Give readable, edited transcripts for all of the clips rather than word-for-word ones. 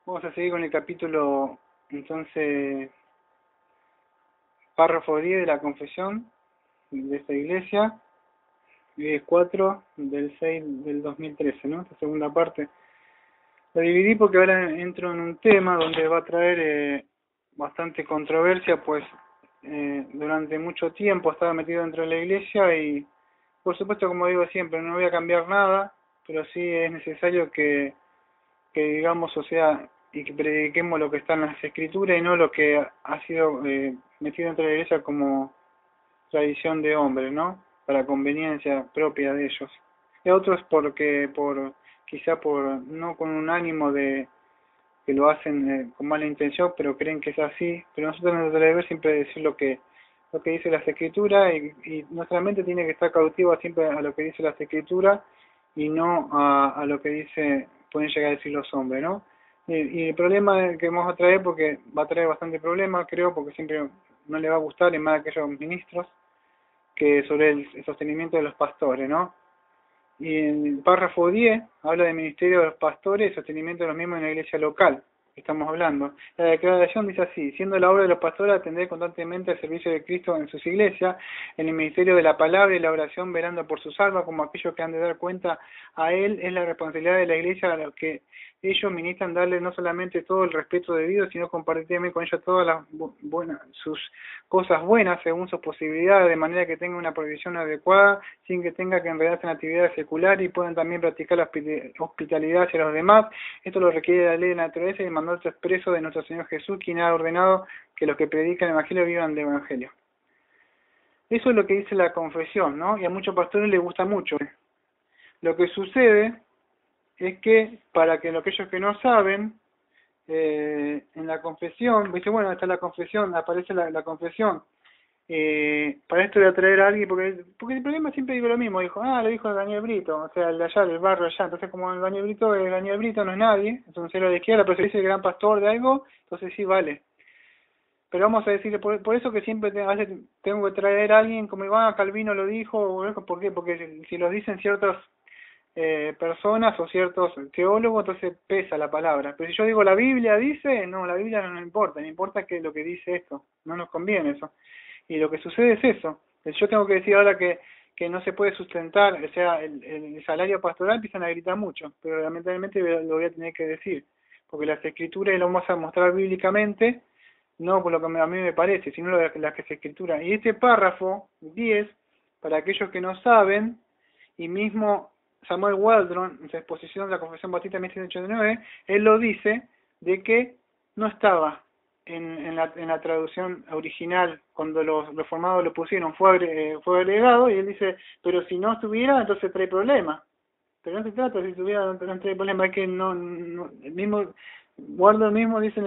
Vamos a seguir con el capítulo, entonces, párrafo 10 de la confesión de esta iglesia, y 4 del 6 del 2013, ¿no? Esta segunda parte. La dividí porque ahora entro en un tema donde va a traer bastante controversia, pues durante mucho tiempo estaba metido dentro de la iglesia y, por supuesto, como digo siempre, no voy a cambiar nada, pero sí es necesario que digamos, o sea, y que prediquemos lo que está en las escrituras y no lo que ha sido metido dentro de la iglesia como tradición de hombres, ¿no? Para conveniencia propia de ellos. Y otros quizá por, no con un ánimo de que lo hacen con mala intención, pero creen que es así. Pero nosotros nos debe deber siempre decir lo que dice las escrituras y nuestra mente tiene que estar cautiva siempre a lo que dice las escrituras y no a lo que pueden llegar a decir los hombres, ¿no? Y el problema que vamos a traer, porque va a traer bastante problema, creo, porque siempre no le va a gustar, en más a aquellos ministros, que sobre el sostenimiento de los pastores, ¿no? Y en el párrafo 10 habla del ministerio de los pastores y sostenimiento de los miembros en la iglesia local que estamos hablando. La declaración dice así: siendo la obra de los pastores atender constantemente al servicio de Cristo en sus iglesias, en el ministerio de la palabra y la oración, velando por sus almas como aquellos que han de dar cuenta a él, es la responsabilidad de la iglesia a los que ellos ministran darle no solamente todo el respeto debido, sino compartir también con ellos todas las sus cosas buenas según sus posibilidades, de manera que tenga una provisión adecuada, sin que tenga que enredarse en actividades seculares y puedan también practicar la hospitalidad hacia los demás. Esto lo requiere la ley de la naturaleza y el mandato expreso de nuestro Señor Jesús, quien ha ordenado que los que predican el Evangelio vivan del Evangelio. Eso es lo que dice la confesión, ¿no? Y a muchos pastores les gusta mucho. Lo que sucede es que para que aquellos que no saben, en la confesión, dice, bueno, está la confesión, aparece la confesión. Para esto voy a traer a alguien, porque el problema siempre digo lo mismo, lo dijo Daniel Brito, o sea, el de allá, del barrio allá, entonces como Daniel Brito no es nadie, es un cero de izquierda, pero si dice el gran pastor de algo, entonces sí vale. Pero vamos a decir, por eso que siempre a veces tengo que traer a alguien como Calvino lo dijo, ¿por qué? Porque si lo dicen ciertos personas o ciertos teólogos, entonces pesa la palabra. Pero si yo digo la Biblia dice, no, la Biblia no nos importa, no importa que lo que dice esto, no nos conviene eso. Y lo que sucede es eso. Yo tengo que decir ahora que no se puede sustentar, o sea, el salario pastoral, empiezan a gritar mucho, pero lamentablemente lo voy a tener que decir, porque las escrituras lo vamos a mostrar bíblicamente, no por lo que a mí me parece, sino las que se escrituran. Y este párrafo 10, para aquellos que no saben, y mismo Samuel Waldron, en su exposición de la Confesión Bautista de 1989, él lo dice de que no estaba en la traducción original cuando los reformados lo pusieron, fue agregado, y él dice, pero si no estuviera, entonces trae problema. Pero no se trata, si estuviera, no trae problema, es que el mismo, Waldron mismo dice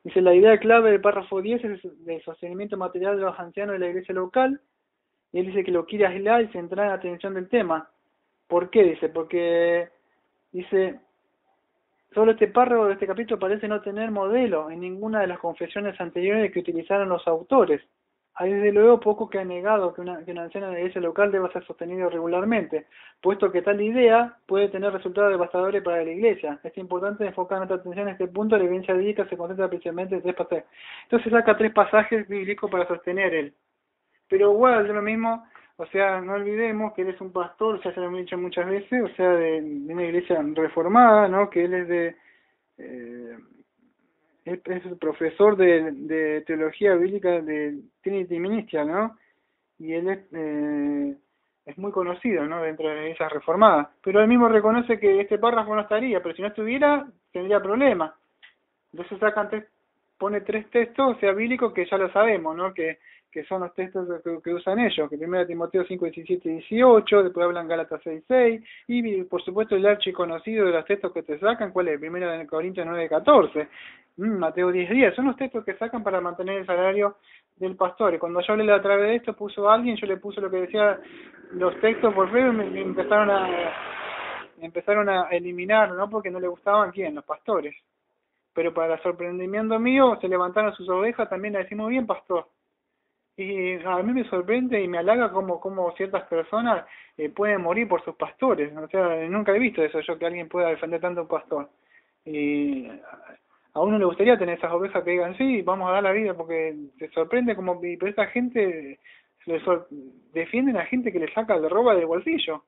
dice, la idea clave del párrafo 10 es el sostenimiento material de los ancianos de la iglesia local, y él dice que lo quiere aislar y centrar en la atención del tema. ¿Por qué? Dice, porque dice, solo este párrafo de este capítulo parece no tener modelo en ninguna de las confesiones anteriores que utilizaron los autores. Hay desde luego poco que ha negado que una anciana de la iglesia local deba ser sostenido regularmente, puesto que tal idea puede tener resultados devastadores para la iglesia. Es importante enfocar nuestra atención en este punto. La evidencia bíblica se concentra principalmente en 3 pasajes. Entonces saca 3 pasajes bíblicos para sostener él. Pero igual, de lo mismo, o sea, no olvidemos que él es un pastor, ya se lo hemos dicho muchas veces, o sea, de una iglesia reformada, ¿no? Que él es es el profesor de teología bíblica de Trinity Ministry, ¿no? Y él es muy conocido, ¿no? Dentro de esas reformadas. Pero él mismo reconoce que este párrafo no estaría, pero si no estuviera, tendría problemas. Entonces pone 3 textos, o sea, bíblicos, que ya lo sabemos, ¿no? Que son los textos que usan ellos, que 1 Timoteo 5, 17 y 18, después hablan Gálatas 6, 6, y por supuesto el archiconocido de los textos que te sacan, ¿cuál es? 1 Corintios 9, 14, Mateo 10, 10, son los textos que sacan para mantener el salario del pastor. Y cuando yo hablé a través de esto, puso alguien, yo le puse lo que decía los textos por fe, me empezaron a eliminar, ¿no? Porque no le gustaban, ¿quién? Los pastores. Pero para sorprendimiento mío, se levantaron sus ovejas, también le decimos bien, pastor. Y a mí me sorprende y me halaga como ciertas personas pueden morir por sus pastores. O sea, nunca he visto eso yo, que alguien pueda defender tanto a un pastor. Y a uno le gustaría tener esas ovejas que digan, sí, vamos a dar la vida, porque te sorprende como, pero esta gente defienden a gente que le saca, le roba del bolsillo,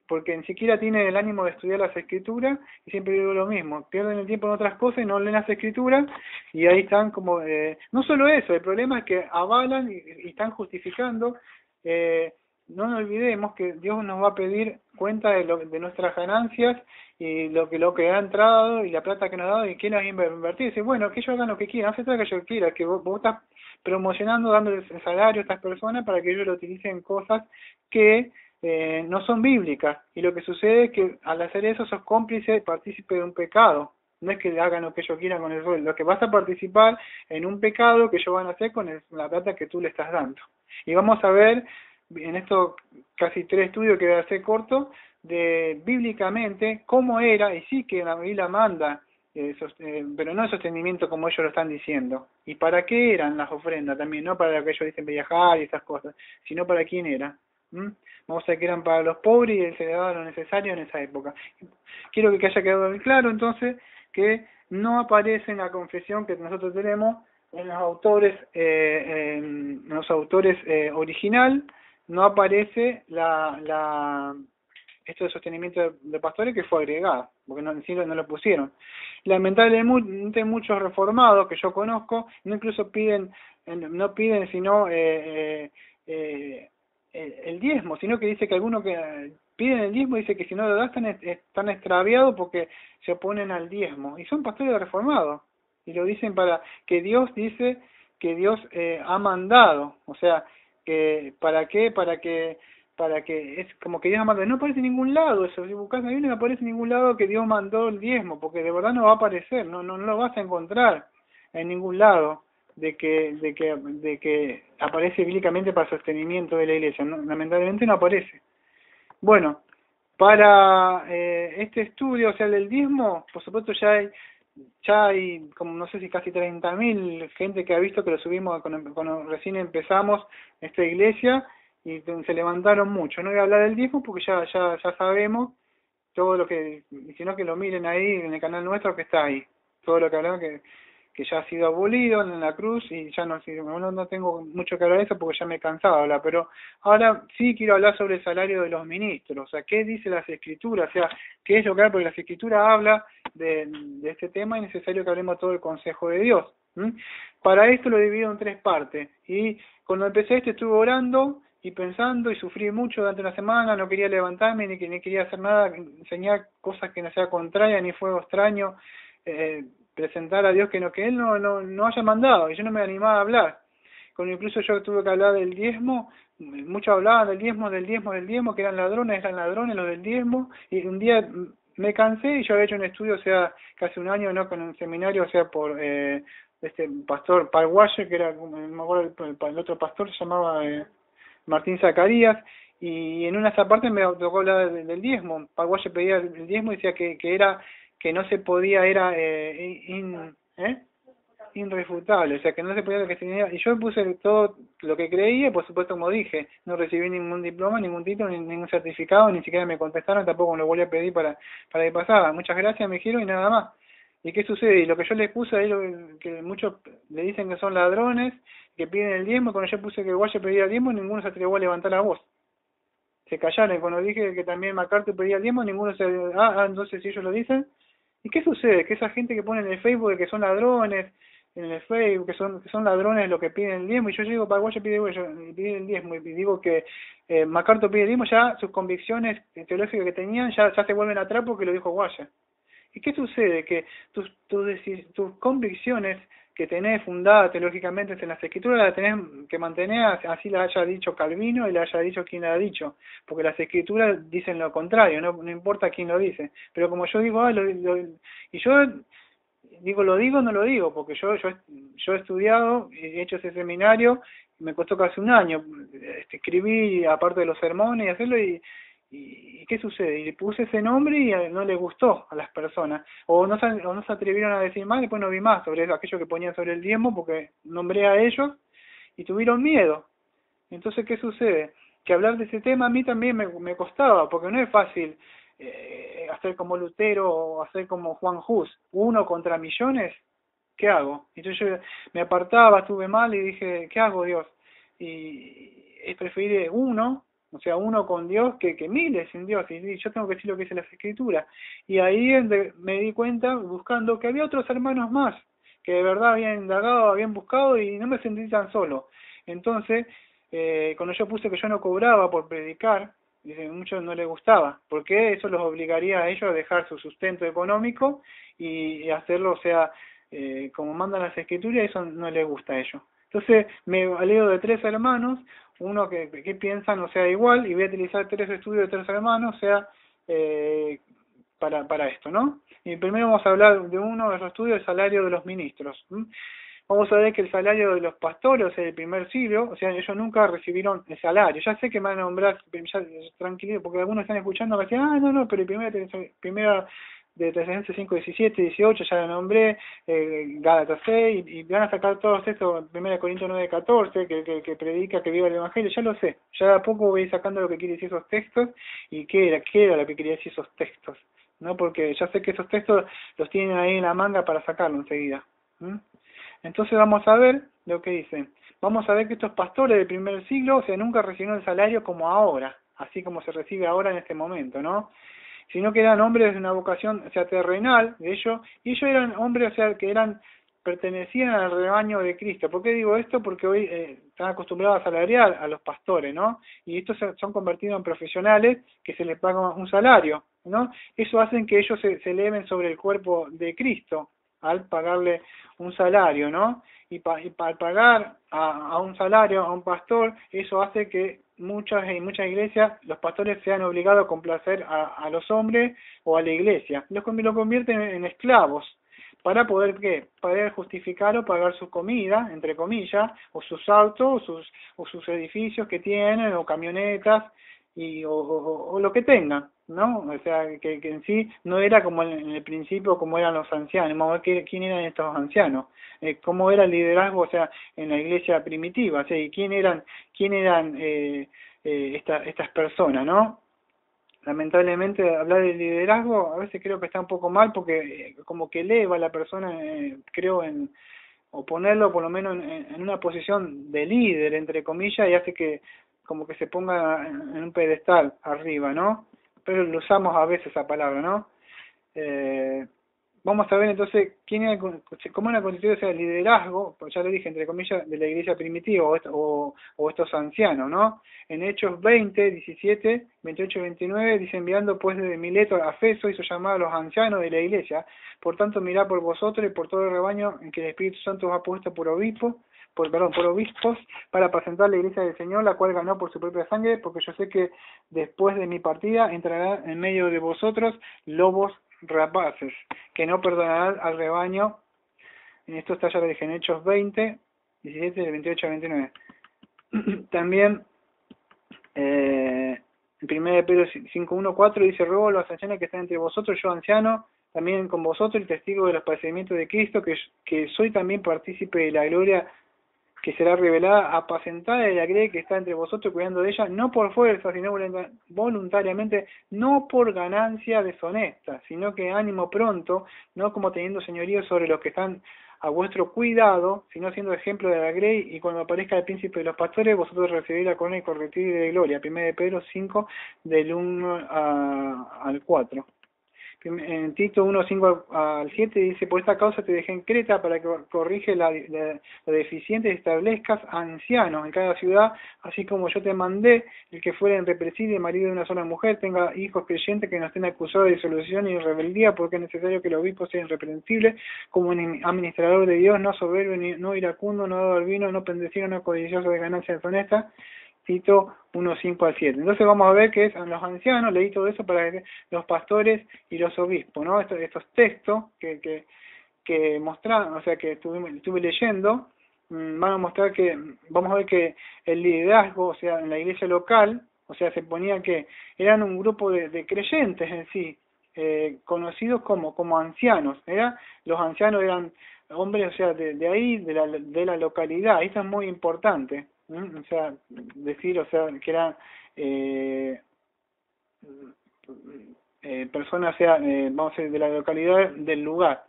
porque ni siquiera tienen el ánimo de estudiar las escrituras, y siempre digo lo mismo, pierden el tiempo en otras cosas y no leen las escrituras, y ahí están como, no solo eso, el problema es que avalan y están justificando, no nos olvidemos que Dios nos va a pedir cuenta de nuestras ganancias y lo que ha entrado y la plata que nos ha dado y quién nos ha invertido. Dice, bueno, que ellos hagan lo que quieran, no se trata que yo quiera, que vos estás promocionando, dándoles el salario a estas personas para que ellos lo utilicen en cosas que no son bíblicas. Y lo que sucede es que al hacer eso sos cómplice, partícipe de un pecado. No es que hagan lo que ellos quieran con el sueldo, lo que vas a participar en un pecado que ellos van a hacer con la plata que tú le estás dando. Y vamos a ver en estos casi 3 estudios que voy a hacer corto, de bíblicamente cómo era, y sí que la Biblia manda, pero no el sostenimiento como ellos lo están diciendo. ¿Y para qué eran las ofrendas también? No para lo que ellos dicen viajar y esas cosas, sino para quién era. Vamos a ver que eran para los pobres y se le daba lo necesario en esa época. Quiero que haya quedado bien claro entonces que no aparece en la confesión que nosotros tenemos en los autores original, no aparece esto de sostenimiento de pastores que fue agregado, porque no, en sí no lo pusieron. Lamentablemente muchos reformados que yo conozco no incluso piden, no piden sino el diezmo, sino que dice que algunos que piden el diezmo dice que si no lo dan están extraviados porque se oponen al diezmo, y son pastores reformados, y lo dicen para que Dios dice que Dios ha mandado, o sea, que ¿para qué? Para que es como que Dios mandó, no aparece en ningún lado eso, si buscas la Biblia no aparece en ningún lado que Dios mandó el diezmo, porque de verdad no va a aparecer, no lo vas a encontrar en ningún lado de que aparece bíblicamente para sostenimiento de la iglesia, no, lamentablemente no aparece. Bueno, para este estudio, o sea, del diezmo, por supuesto ya hay como no sé si casi 30.000 gente que ha visto que lo subimos cuando recién empezamos esta iglesia, y se levantaron mucho. No voy a hablar del diezmo porque ya sabemos todo lo que, sino que lo miren ahí en el canal nuestro que está ahí, todo lo que hablamos que ya ha sido abolido en la cruz, y ya no tengo mucho que hablar de eso porque ya me he cansado de hablar, pero ahora sí quiero hablar sobre el salario de los ministros, o sea, qué dice las escrituras, o sea, qué es lo que hay, porque las escrituras habla de este tema y es necesario que hablemos todo el consejo de Dios. Para esto lo divido en 3 partes, y cuando empecé estuve orando y pensando y sufrí mucho durante una semana, no quería levantarme ni quería hacer nada, enseñar cosas que no sea contraria ni fuego extraño, presentar a Dios que Él no haya mandado, y yo no me animaba a hablar. Incluso yo tuve que hablar del diezmo, muchos hablaban del diezmo, que eran ladrones los del diezmo, y un día me cansé y yo había hecho un estudio, o sea, casi un año, ¿no?, con un seminario, o sea, por este pastor Paul Washer, que era, me acuerdo, el otro pastor se llamaba Martín Zacarías, y en una esa parte me tocó hablar del diezmo. Paul Washer pedía el diezmo y decía que no se podía, era irrefutable, o sea, que no se podía, que tenía, y yo puse todo lo que creía, por supuesto, como dije, no recibí ningún diploma, ningún título, ningún certificado, ni siquiera me contestaron, tampoco me lo volví a pedir para que pasara. Muchas gracias, me dijeron, y nada más. ¿Y qué sucede? Y lo que yo les puse ahí, que muchos le dicen que son ladrones, que piden el diezmo, cuando yo puse que Guaya pedía el diezmo, ninguno se atrevió a levantar la voz. Se callaron, cuando dije que también MacArthur pedía el diezmo, ninguno entonces si ellos lo dicen. ¿Y qué sucede? Que esa gente que pone en el Facebook que son ladrones, en el Facebook, que son ladrones los que piden el diezmo, y yo digo, Paraguayo pide el diezmo, y digo que MacArthur pide el diezmo, ya sus convicciones teológicas que tenían ya se vuelven atrás porque lo dijo Guaya. ¿Y qué sucede? Que tus convicciones que tenés fundadas teológicamente en las escrituras las tenés que mantener, así la haya dicho Calvino y la haya dicho quien la ha dicho, porque las escrituras dicen lo contrario, no importa quién lo dice, pero como yo digo, y yo digo, lo digo o no lo digo, porque yo he estudiado, he hecho ese seminario, me costó casi un año, escribí aparte de los sermones y hacerlo, y ¿qué sucede? Y le puse ese nombre y no le gustó a las personas, o no se atrevieron a decir más, después no vi más sobre eso, aquello que ponían sobre el diezmo, porque nombré a ellos y tuvieron miedo. Entonces, ¿qué sucede? Que hablar de ese tema a mí también me costaba, porque no es fácil hacer como Lutero o hacer como Juan Hus, 1 contra millones, ¿qué hago? Entonces yo me apartaba, estuve mal y dije, ¿qué hago, Dios? Y es preferible 1, o sea, 1 con Dios que miles sin Dios. Y yo tengo que decir lo que dice las Escrituras. Y ahí me di cuenta, buscando, que había otros hermanos más, que de verdad habían indagado, habían buscado y no me sentí tan solo. Entonces, cuando yo puse que yo no cobraba por predicar, dice, muchos no les gustaba, porque eso los obligaría a ellos a dejar su sustento económico y hacerlo, o sea, como mandan las Escrituras, eso no les gusta a ellos. Entonces me valeo de 3 hermanos, uno que piensan, o sea, igual, y voy a utilizar 3 estudios de 3 hermanos, o sea, para esto, ¿no? Y primero vamos a hablar de uno de los estudios, el salario de los ministros. Vamos a ver que el salario de los pastores, o sea, del primer siglo, o sea, ellos nunca recibieron el salario. Ya sé que me van a nombrar, ya, tranquilo, porque algunos están escuchando que dicen, no, pero el primera de Tesalonicenses 5, 17, 18, ya lo nombré, Gálatas 6, y van a sacar todos estos, 1 Corintios 9, 14, que predica que viva el Evangelio, ya lo sé, ya a poco voy sacando lo que quiere decir esos textos, y qué era lo que quería decir esos textos, ¿no? Porque ya sé que esos textos los tienen ahí en la manga para sacarlo enseguida. Entonces vamos a ver lo que dice. Vamos a ver que estos pastores del primer siglo, o sea, nunca recibieron el salario como ahora, así como se recibe ahora en este momento, ¿no? Sino que eran hombres de una vocación, o sea, terrenal de ellos, y ellos eran hombres, o sea, que pertenecían al rebaño de Cristo. ¿Por qué digo esto? Porque hoy están acostumbrados a salariar a los pastores, ¿no? Y estos son convertidos en profesionales que se les paga un salario, ¿no? Eso hace que ellos se eleven sobre el cuerpo de Cristo al pagarle un salario, ¿no? Y para pagar a un salario a un pastor, eso hace que muchas iglesias, los pastores sean obligados a complacer a los hombres o a la iglesia. Lo convierten en esclavos para poder, ¿qué? Poder justificar o pagar su comida, entre comillas, o sus autos, o sus edificios que tienen, o camionetas, o lo que tengan, ¿no? O sea, que en sí no era como en el principio como eran los ancianos. Vamos a ver quién eran estos ancianos, cómo era el liderazgo, o sea, en la iglesia primitiva, o sea, y quién eran estas personas, ¿no? Lamentablemente hablar de liderazgo a veces creo que está un poco mal porque como que eleva a la persona, creo, o ponerlo por lo menos en una posición de líder, entre comillas, y hace que como que se ponga en un pedestal arriba, ¿no? Pero lo usamos a veces esa palabra, ¿no? Vamos a ver entonces cómo era constituido ese liderazgo, pues ya lo dije, entre comillas, de la iglesia primitiva o estos ancianos, ¿no? En Hechos 20, 17, 28 y 29 dice, enviando pues desde Mileto a Efeso, hizo llamar a los ancianos de la iglesia. Por tanto, mirad por vosotros y por todo el rebaño en que el Espíritu Santo os ha puesto por obispos, para apacentar la iglesia del Señor, la cual ganó por su propia sangre, porque yo sé que después de mi partida entrará en medio de vosotros lobos rapaces, que no perdonarán al rebaño. En esto está, ya lo dije, en Hechos 20, 17, de 28 a 29. También en 1 Pedro 5, 4 dice, ruego a los ancianos que están entre vosotros, yo anciano, también con vosotros, el testigo de los padecimientos de Cristo, que soy también partícipe de la gloria que será revelada, apacentada de la grey que está entre vosotros, cuidando de ella, no por fuerza, sino voluntariamente, no por ganancia deshonesta, sino que ánimo pronto, no como teniendo señorío sobre los que están a vuestro cuidado, sino siendo ejemplo de la grey, y cuando aparezca el príncipe de los pastores, vosotros recibiréis la corona incorruptible de gloria. 1 Pedro 5, del 1 al 4. En Tito 1, 5 al 7 dice, por esta causa te dejé en Creta para que corrige la deficiente y establezcas ancianos en cada ciudad, así como yo te mandé, el que fuera irreprensible, marido de una sola mujer, tenga hijos creyentes que no estén acusados de disolución y rebeldía, porque es necesario que el obispo sea irreprensible, como un administrador de Dios, no soberbio, no iracundo, no dado al vino, no pendecido, no codicioso de ganancias deshonestas. Tito 1, 5 al 7. Entonces vamos a ver que es los ancianos, leí todo eso para que los pastores y los obispos, ¿no? Estos textos que mostraron, o sea, que estuve leyendo, van a mostrar vamos a ver que el liderazgo, o sea, en la iglesia local, o sea, se ponía que eran un grupo de creyentes en sí, conocidos como ancianos, los ancianos eran hombres, o sea, de ahí, de la localidad. Esto es muy importante, o sea, decir, o sea, que eran personas, sea, vamos a decir, de la localidad del lugar.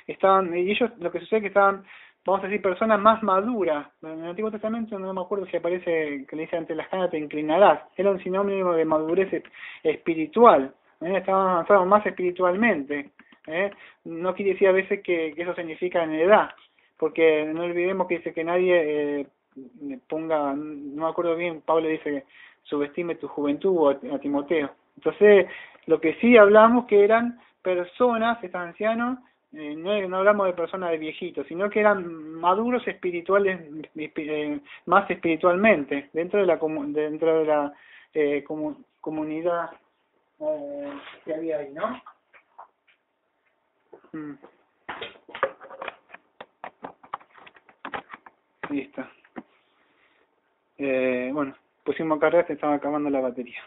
Estaban, y ellos, lo que sucede es que estaban, vamos a decir, personas más maduras. En el Antiguo Testamento no me acuerdo si aparece que le dice ante las canas te inclinarás. Era un sinónimo de madurez espiritual. Estaban avanzados más espiritualmente. No quiere decir a veces que eso significa en edad, porque no olvidemos que dice que nadie ponga, no me acuerdo bien, Pablo dice que subestime tu juventud a Timoteo. Entonces, lo que sí hablamos que eran personas, estos ancianos, no hablamos de personas de viejitos, sino que eran maduros espirituales, más espiritualmente, dentro de la comunidad que había ahí, ¿no? Listo. Bueno, pusimos a cargar, se estaba acabando la batería.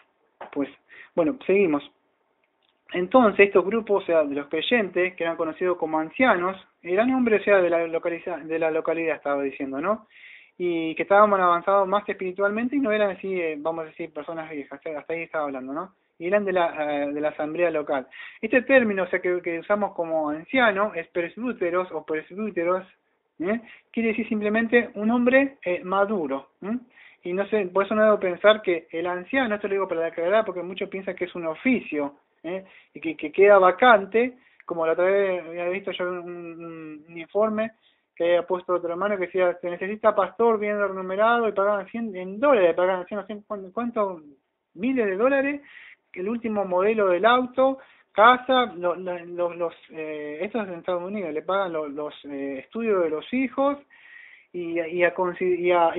Pues, bueno, seguimos. Entonces, estos grupos, o sea, de los creyentes, que eran conocidos como ancianos, eran hombres, o sea, de la localidad, estaba diciendo, ¿no? Y que estaban avanzados más espiritualmente y no eran así, vamos a decir, personas viejas, hasta ahí estaba hablando, ¿no? Y eran de la asamblea local. Este término, o sea, que usamos como anciano, es presbúteros o presbúteros, quiere decir simplemente un hombre maduro. Y no sé, por eso no debo pensar que el anciano, esto lo digo para aclarar, porque muchos piensan que es un oficio, y que queda vacante, como la otra vez había visto yo un informe que había puesto otro hermano que decía, se necesita pastor bien remunerado y pagaban $100, pagaban 100, no sé cuántos miles de dólares, que el último modelo del auto, casa, estos en Estados Unidos le pagan los estudios de los hijos, y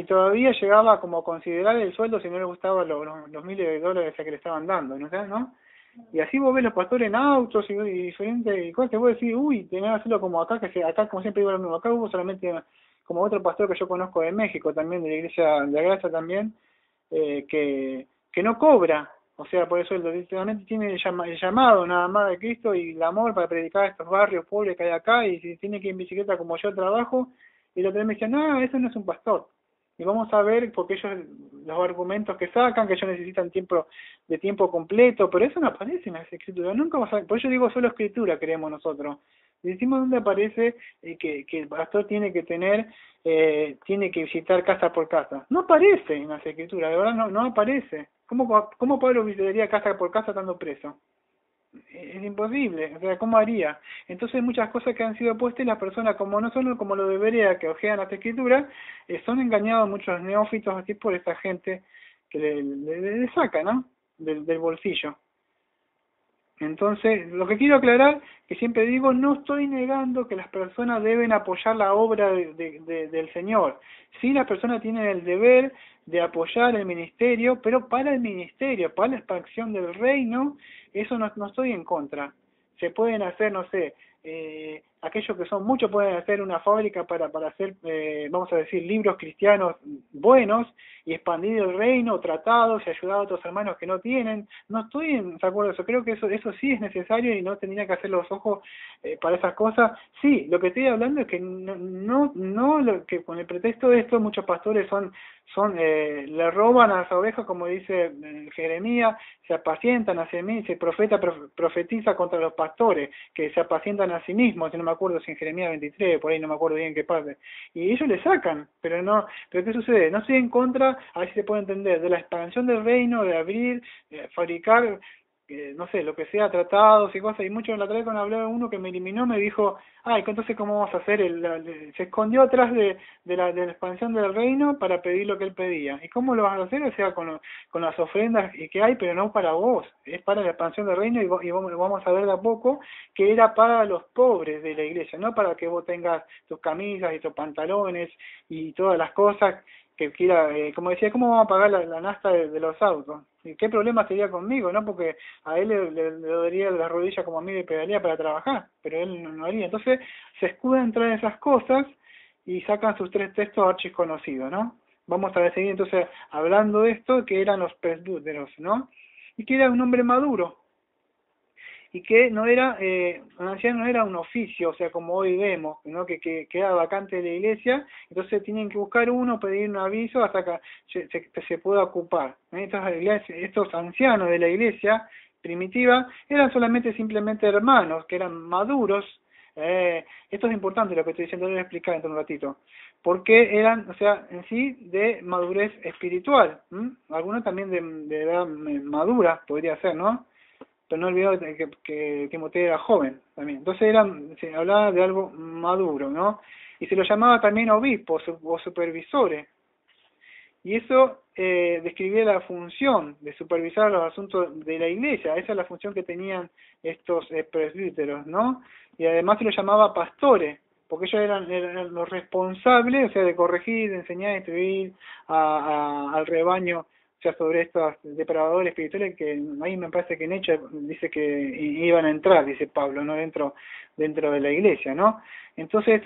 todavía llegaba como a considerar el sueldo si no le gustaban los miles de dólares que le estaban dando, ¿no? Y así vos ves los pastores en autos y diferentes cosas que vos decís, uy, tenés que hacerlo como acá, acá como siempre digo lo mismo, acá hubo solamente como otro pastor que yo conozco de México también, de la iglesia de la Gracia también, que no cobra, o sea, por eso literalmente tiene el llamado nada más de Cristo y el amor para predicar a estos barrios pobres que hay acá, y si tiene que ir en bicicleta como yo trabajo, y los otro me dicen, no, eso no es un pastor. Y vamos a ver, porque ellos, los argumentos que sacan, que ellos necesitan tiempo completo, pero eso no aparece en las escrituras, nunca vas a, por eso digo solo escritura creemos nosotros. Y decimos dónde aparece que el pastor tiene que tiene que visitar casa por casa. No aparece en las escrituras, de verdad no aparece. ¿Cómo Pablo visitaría casa por casa estando preso? Es imposible, o sea, ¿cómo haría? Entonces muchas cosas que han sido puestas y las personas, como no son como lo debería, que ojean las escrituras, son engañados muchos neófitos así por esta gente que le saca, ¿no? Del bolsillo. Entonces, lo que quiero aclarar, que siempre digo, no estoy negando que las personas deben apoyar la obra del Señor. Sí, las personas tienen el deber de apoyar el ministerio, pero para el ministerio, para la expansión del reino, eso no estoy en contra. Se pueden hacer, no sé, aquellos que son muchos pueden hacer una fábrica para hacer, vamos a decir, libros cristianos buenos y expandir el reino, tratados y ayudar a otros hermanos que no tienen. No estoy en acuerdo de eso, creo que eso sí es necesario y no tendría que hacer los ojos para esas cosas. Sí, lo que estoy hablando es que que con el pretexto de esto muchos pastores le roban a las ovejas, como dice Jeremías, se apacientan hacia mí, se profetiza contra los pastores, que se apacientan a sí mismos, no me acuerdo si en Jeremías 23, por ahí no me acuerdo bien qué parte, y ellos le sacan, pero ¿qué sucede? No estoy en contra, a ver si se puede entender, de la expansión del reino, de abrir, fabricar, no sé, lo que sea, tratados y cosas, y mucho en la otra vez cuando hablé de uno que me eliminó me dijo, entonces ¿cómo vamos a hacer? Se escondió atrás de la expansión del reino para pedir lo que él pedía. ¿Y cómo lo vas a hacer? O sea, con las ofrendas que hay, pero no para vos, es para la expansión del reino, y vamos a ver de a poco que era para los pobres de la iglesia, no para que vos tengas tus camisas y tus pantalones y todas las cosas que quiera, como decía, ¿cómo vamos a pagar la nafta de los autos? ¿Y qué problema sería conmigo, no? Porque a él le dolería las rodillas como a mí de pedalía para trabajar, pero él no haría. Entonces se escudan entre esas cosas y sacan sus tres textos archiconocidos, ¿no? Vamos a seguir entonces hablando de esto, que eran los presbúteros, ¿no? Y que era un hombre maduro, y que no era, un anciano no era un oficio, o sea, como hoy vemos, ¿no? Que queda vacante de la iglesia, entonces tienen que buscar uno, pedir un aviso hasta que se pueda ocupar. Estos ancianos de la iglesia, primitiva, eran solamente simplemente hermanos, que eran maduros. Esto es importante lo que estoy diciendo, lo voy a explicar dentro de un ratito. Porque eran, o sea, en sí, de madurez espiritual. Algunos también de edad madura, podría ser, ¿no? Pero no olvidó que Timoteo era joven también. Entonces se hablaba de algo maduro, ¿no? Y se lo llamaba también obispos o supervisores. Y eso describía la función de supervisar los asuntos de la iglesia. Esa es la función que tenían estos presbíteros, ¿no? Y además se los llamaba pastores, porque ellos eran los responsables, o sea, de corregir, de enseñar, de instruir al rebaño, o sea, sobre estos depravadores espirituales que ahí me parece que en Hechos dice que iban a entrar, dice Pablo, ¿no? Dentro de la iglesia, ¿no? Entonces,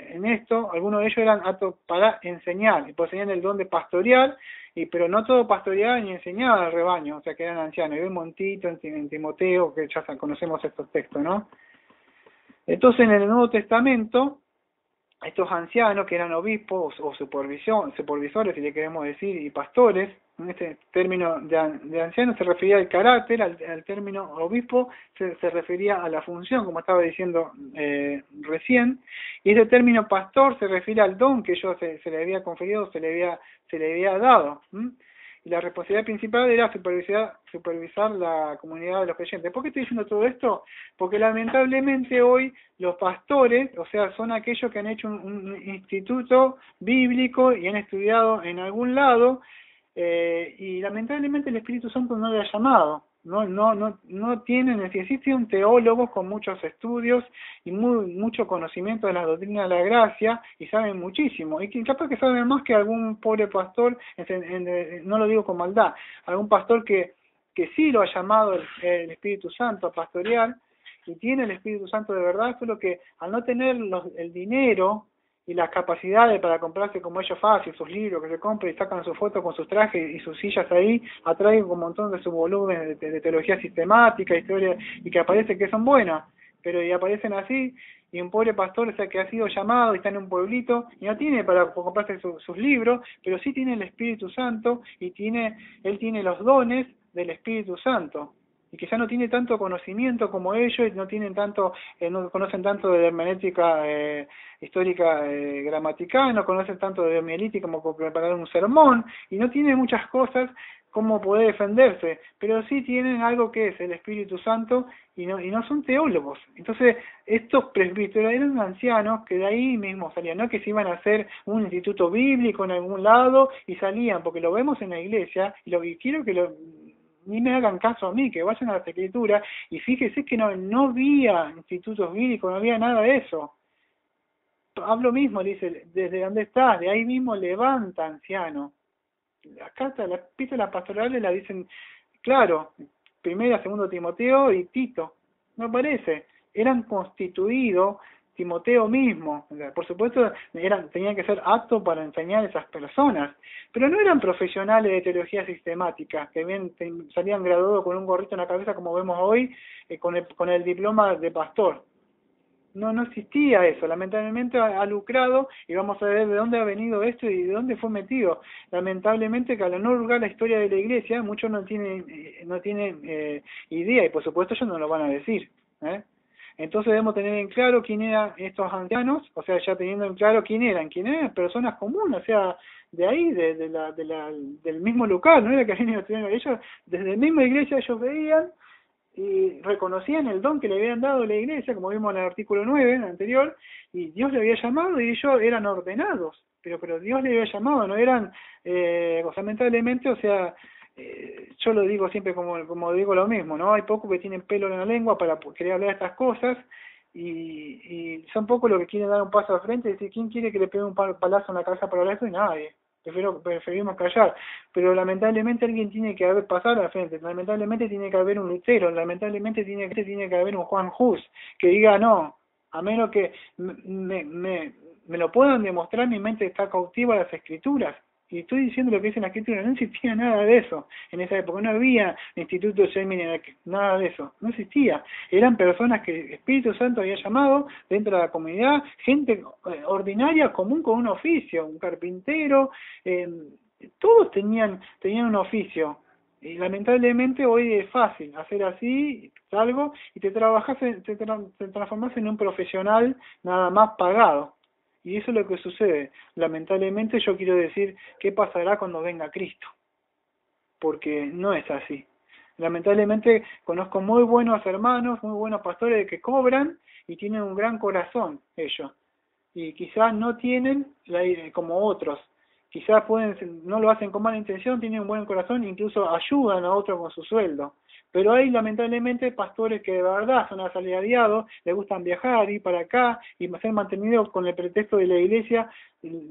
en esto, algunos de ellos eran aptos para enseñar, y poseían el don de pastorear, pero no todo pastoreaba ni enseñaba al rebaño, o sea, que eran ancianos. Y vemos en Tito, en Timoteo, que ya conocemos estos textos, ¿no? Entonces, en el Nuevo Testamento, estos ancianos que eran obispos o supervisores, si le queremos decir, y pastores, en este término de anciano se refería al carácter, al término obispo se refería a la función, como estaba diciendo recién, y este término pastor se refiere al don que ellos se le había conferido, se le había dado. Y la responsabilidad principal era supervisar la comunidad de los creyentes. ¿Por qué estoy diciendo todo esto? Porque lamentablemente hoy los pastores, o sea, son aquellos que han hecho un instituto bíblico y han estudiado en algún lado, y lamentablemente el Espíritu Santo no le ha llamado. No tienen, existen teólogos con muchos estudios y mucho conocimiento de las doctrinas de la gracia y saben muchísimo, y capaz que saben más que algún pobre pastor, no lo digo con maldad, algún pastor que sí lo ha llamado el Espíritu Santo a pastorear y tiene el Espíritu Santo de verdad, solo que al no tener el dinero y las capacidades para comprarse como ellos fácil sus libros que se compran y sacan sus fotos con sus trajes y sus sillas ahí, atraen un montón de sus volúmenes de teología sistemática, historia, y que aparece que son buenas, pero y aparecen así, y un pobre pastor, o sea, que ha sido llamado y está en un pueblito y no tiene para comprarse sus libros, pero sí tiene el Espíritu Santo y él tiene los dones del Espíritu Santo, y quizá no tiene tanto conocimiento como ellos, no tienen tanto, no conocen tanto de hermenéutica histórica gramatical, no conocen tanto de homilética como preparar un sermón, y no tienen muchas cosas como poder defenderse, pero sí tienen algo que es el Espíritu Santo y no son teólogos. Entonces, estos presbíteros eran ancianos que de ahí mismo salían, no que se iban a hacer un instituto bíblico en algún lado y salían, porque lo vemos en la iglesia, y quiero que ni me hagan caso a mí, que vayan a las escrituras y fíjese que no había institutos bíblicos, no había nada de eso. Pablo mismo dice, desde donde estás, de ahí mismo levanta anciano. Las cartas, las epístolas pastorales la dicen, claro, primera, segundo Timoteo y Tito, no parece, eran constituidos Timoteo mismo, por supuesto tenían que ser aptos para enseñar a esas personas, pero no eran profesionales de teología sistemática, que bien salían graduados con un gorrito en la cabeza como vemos hoy, con el diploma de pastor. No existía eso, lamentablemente ha lucrado, y vamos a ver de dónde ha venido esto y de dónde fue metido. Lamentablemente que al no hurgar la historia de la iglesia, muchos no tienen idea, y por supuesto ellos no lo van a decir, Entonces debemos tener en claro quién eran estos ancianos, o sea, ya teniendo en claro quién eran personas comunes, o sea, de ahí, del mismo local, no era que ellos, desde la misma iglesia ellos veían y reconocían el don que le habían dado a la iglesia, como vimos en el artículo 9 anterior, y Dios le había llamado y ellos eran ordenados, pero Dios le había llamado, no eran, lamentablemente, o sea, yo lo digo siempre como digo lo mismo, ¿no? Hay pocos que tienen pelo en la lengua para querer hablar de estas cosas, y son pocos los que quieren dar un paso al frente y decir, ¿quién quiere que le pegue un palazo en la cabeza para hablar eso? Y nadie. Preferimos callar, pero lamentablemente alguien tiene que haber pasado al frente, lamentablemente tiene que haber un Lutero, lamentablemente tiene que haber un Juan Hus que diga no, a menos que me lo puedan demostrar, mi mente está cautiva a las escrituras, y estoy diciendo lo que dice en la escritura, no existía nada de eso en esa época, no había instituto Seminary, nada de eso, no existía, eran personas que el Espíritu Santo había llamado dentro de la comunidad, gente ordinaria, común con un oficio, un carpintero, todos tenían un oficio, Y lamentablemente hoy es fácil hacer así, algo, y te transformas en un profesional nada más pagado. Y eso es lo que sucede. Lamentablemente yo quiero decir, ¿qué pasará cuando venga Cristo? Porque no es así. Lamentablemente conozco muy buenos hermanos, muy buenos pastores que cobran y tienen un gran corazón ellos. Y quizás no tienen como otros. Quizás no lo hacen con mala intención, tienen un buen corazón, incluso ayudan a otros con su sueldo. Pero hay lamentablemente pastores que de verdad son asalariados, les gustan viajar, ir para acá y ser mantenidos con el pretexto de la iglesia,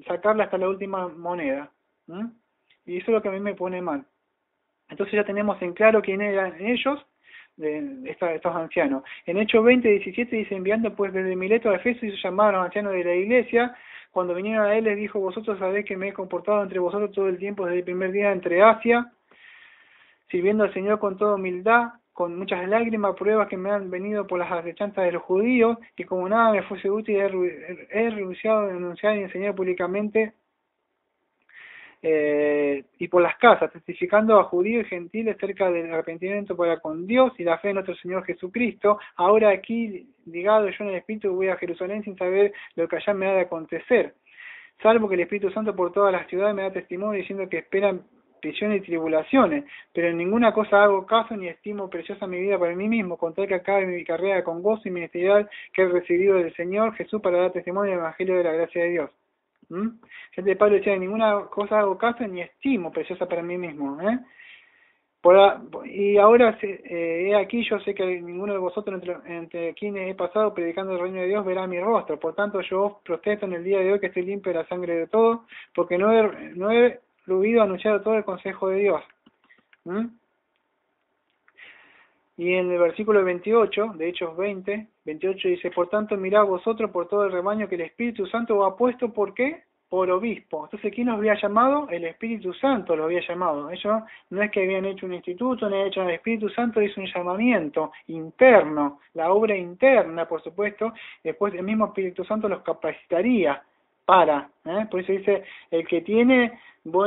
sacarla hasta la última moneda. ¿Mm? Y eso es lo que a mí me pone mal. Entonces ya tenemos en claro quién eran ellos, estos ancianos. En Hechos 20:17 dice, enviando pues desde Mileto a Efeso hizo llamar a los ancianos de la iglesia. Cuando vinieron a él les dijo, vosotros sabéis que me he comportado entre vosotros todo el tiempo desde el primer día entre Asia, sirviendo al Señor con toda humildad, con muchas lágrimas, pruebas que me han venido por las acechanzas de los judíos, y como nada me fuese útil, he renunciado a denunciar y enseñar públicamente y por las casas, testificando a judíos y gentiles cerca del arrepentimiento para con Dios y la fe en nuestro Señor Jesucristo. Ahora aquí, ligado yo en el Espíritu, voy a Jerusalén sin saber lo que allá me ha de acontecer, salvo que el Espíritu Santo por todas las ciudades me da testimonio diciendo que esperan prisiones y tribulaciones, pero en ninguna cosa hago caso ni estimo preciosa mi vida para mí mismo, con tal que acabe mi carrera con gozo y ministerial que he recibido del Señor Jesús para dar testimonio del Evangelio de la gracia de Dios. Gente, Pablo decía, ninguna cosa hago caso ni estimo preciosa para mí mismo. Y ahora, he aquí, yo sé que ninguno de vosotros entre quienes he pasado predicando el reino de Dios verá mi rostro. Por tanto, yo os protesto en el día de hoy que estoy limpio de la sangre de todos, porque no he ruido anunciado todo el consejo de Dios. Y en el versículo 28, de Hechos 20:28 dice, por tanto mirad vosotros por todo el rebaño que el Espíritu Santo os ha puesto, ¿por qué? Por obispo. Entonces, ¿quién los había llamado? El Espíritu Santo los había llamado. Ellos no es que habían hecho un instituto, no habían hecho nada. El Espíritu Santo hizo un llamamiento interno, la obra interna, por supuesto. Después el mismo Espíritu Santo los capacitaría para, por eso dice, el que tiene como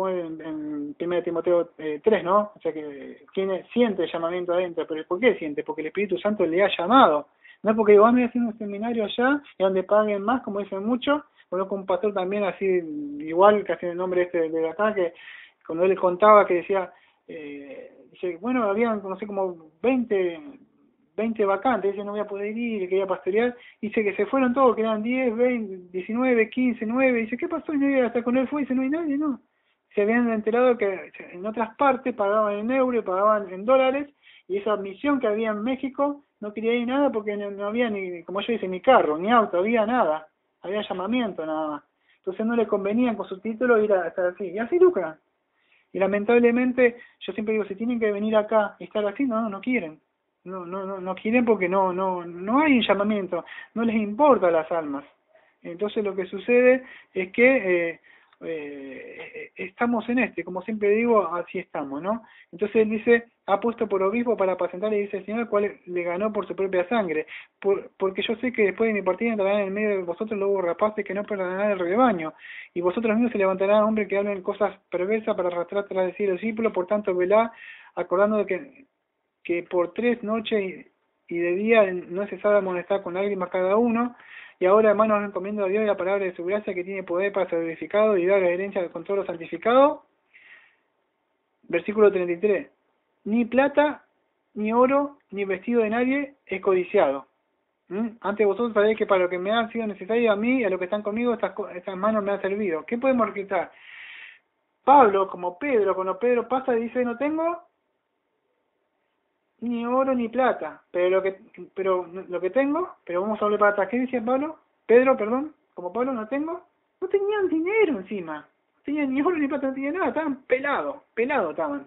en 1 Timoteo 3, ¿no? O sea que siente el llamamiento adentro, pero ¿por qué siente? Porque el Espíritu Santo le ha llamado. No es porque digo, voy a hacer un seminario allá y donde paguen más, como dicen muchos. Conozco un pastor también así, igual, casi el nombre de acá, que cuando él contaba que decía, dice, bueno, habían, no sé, como 20 vacantes, dice, no voy a poder ir, quería pastorear, dice que se fueron todos, que eran 10, 20, 19, 15, 9, dice, ¿qué pasó? Y nadie hasta con él fue, dice, no hay nadie, no. Se habían enterado que en otras partes pagaban en euros, pagaban en dólares, y esa misión que había en México no quería ir nada porque no había ni, como yo dice, ni carro, ni auto, había nada, había llamamiento nada más. Entonces no le convenían con su título ir a estar así, y así lucran. Y lamentablemente, yo siempre digo, si tienen que venir acá y estar así, no quieren. No quieren porque no hay un llamamiento, no les importa las almas. Entonces lo que sucede es que estamos en como siempre digo, así estamos, ¿no? Entonces él dice, ha puesto por obispo para apacentar, y dice el Señor, el cual le ganó por su propia sangre, porque yo sé que después de mi partida entrarán en medio de vosotros lobos rapaces que no perdonarán el rebaño, y vosotros mismos se levantarán hombres que hablen cosas perversas para arrastrar tras de sí los discípulos, por tanto velá, acordando de que por 3 noches y de día no cesaba de amonestar con lágrimas cada uno. Y ahora, hermanos, encomiendo a Dios la palabra de su gracia que tiene poder para ser verificado y dar la herencia con todo lo santificado. Versículo 33. Ni plata, ni oro, ni vestido de nadie es codiciado. Ante vosotros sabéis que para lo que me ha sido necesario a mí y a los que están conmigo, estas manos me han servido. ¿Qué podemos registrar? Pablo, como Pedro, cuando Pedro pasa y dice, no tengo ni oro ni plata, pero lo que tengo, pero vamos a hablar para atrás. ¿Qué decía Pablo? Pedro, perdón, como Pablo no tenían dinero encima, no tenían ni oro ni plata, no tenían nada, estaban pelados estaban.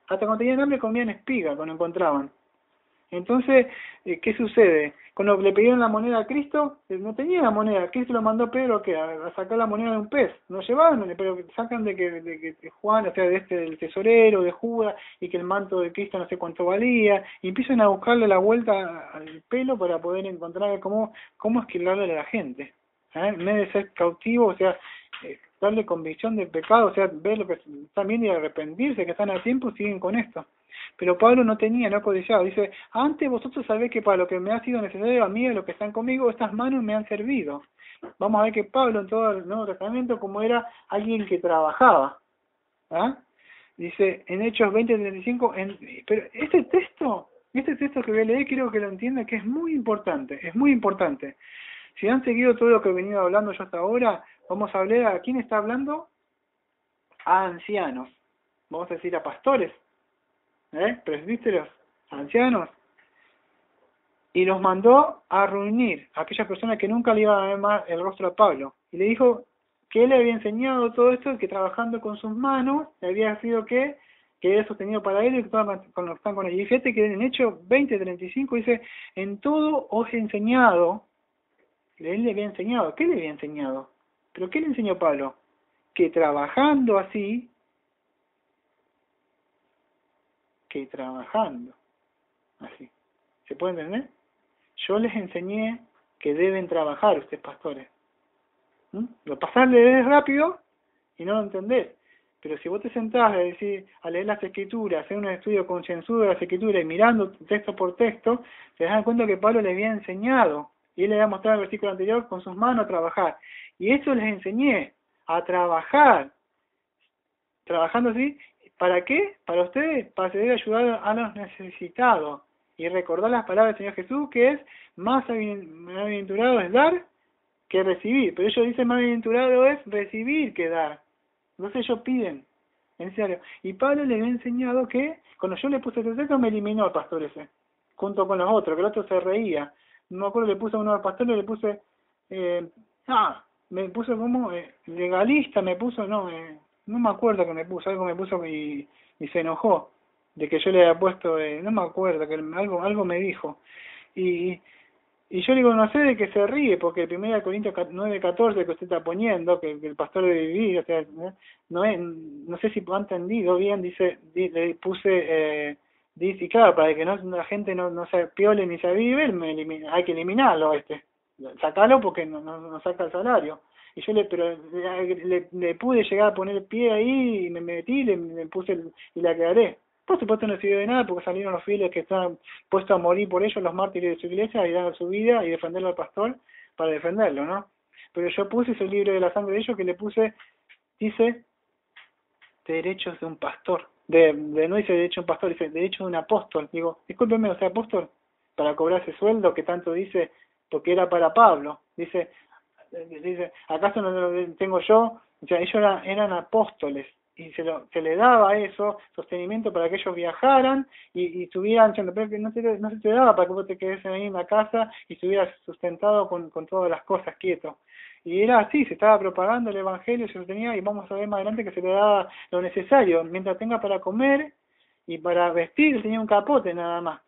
Hasta cuando tenían hambre comían espiga cuando encontraban. Entonces, ¿qué sucede? Cuando le pidieron la moneda a Cristo, no tenía la moneda. Cristo lo mandó a Pedro a sacar la moneda de un pez. No llevaban, pero sacan de que Juan, o sea, del tesorero, de Judas, y que el manto de Cristo no sé cuánto valía, y empiezan a buscarle la vuelta al pelo para poder encontrar cómo esquilarle a la gente. En vez de ser cautivo, o sea, darle convicción del pecado, o sea, ver lo que están viendo y arrepentirse, que están a tiempo, siguen con esto. Pero Pablo no tenía, no codiciaba. Dice, antes vosotros sabéis que para lo que me ha sido necesario a mí, a los que están conmigo, estas manos me han servido. Vamos a ver que Pablo en todo el Nuevo Testamento como era alguien que trabajaba. ¿Ah? Dice en Hechos 20:35, pero este texto que voy a leer quiero que lo entienda, que es muy importante, es muy importante. Si han seguido todo lo que he venido hablando yo hasta ahora, vamos a hablar a quién está hablando, a ancianos, vamos a decir a pastores, presbíteros, ancianos, y los mandó a reunir a aquellas personas que nunca le iban a ver más el rostro a Pablo, y le dijo que él le había enseñado todo esto, que trabajando con sus manos, le había sido que era sostenido para él y que están con él. Y fíjate que en Hechos 20:35 dice, en todo os he enseñado, él le había enseñado, ¿qué le había enseñado? ¿Pero qué le enseñó Pablo? Que trabajando así, ¿se puede entender? Yo les enseñé que deben trabajar ustedes pastores. Lo pasarle es rápido y no lo entendés. Pero si vos te sentás a leer las escrituras, hacer un estudio concienzudo de las escrituras y mirando texto por texto, te das cuenta que Pablo le había enseñado. Y él le había mostrado en el versículo anterior con sus manos a trabajar. Y eso les enseñé, a trabajar. Trabajando así, ¿para qué? Para ustedes, para poder ayudar a los necesitados. Y recordar las palabras del Señor Jesús, que es, más bienaventurado es dar que recibir. Pero ellos dicen, más bienaventurado es recibir que dar. Entonces ellos piden, en serio. Y Pablo le había enseñado que, cuando yo le puse ese texto, me eliminó el pastor ese, junto con los otros, que el otro se reía. No me acuerdo, le puse a uno al pastor, le puse, me puso como legalista, me puso, no me acuerdo que me puso, algo me puso y se enojó, de que yo le había puesto, no me acuerdo, que algo me dijo. Y yo le digo, no sé de qué se ríe, porque el 1 Corintios 9:14 que usted está poniendo, que el pastor debe vivir, o sea, no sé si lo ha entendido bien, le puse, dice, claro, para que la gente no se piole ni se avive, hay que eliminarlo, sacarlo porque no saca el salario. Y yo le pude llegar a poner el pie ahí, y me metí, le puse y la quedaré. Por supuesto no sirvió de nada porque salieron los fieles que estaban puestos a morir por ellos, los mártires de su iglesia, y dar su vida y defenderlo al pastor para defenderlo, ¿no? Pero yo puse ese libro de la sangre de ellos que le puse, dice, derechos de un pastor. No dice derecho de un pastor, dice derecho de un apóstol. Digo, discúlpeme, o sea, apóstol, para cobrar ese sueldo que tanto dice, porque era para Pablo. Dice, ¿acaso no lo tengo yo? O sea, ellos eran apóstoles. Y se le daba eso, sostenimiento para que ellos viajaran y estuvieran, pero no se te daba para que vos te quedes ahí en la casa y estuvieras sustentado con todas las cosas quieto. Y era así, se estaba propagando el evangelio, se sostenía, y vamos a ver más adelante que se le daba lo necesario, mientras tenga para comer y para vestir, tenía un capote nada más.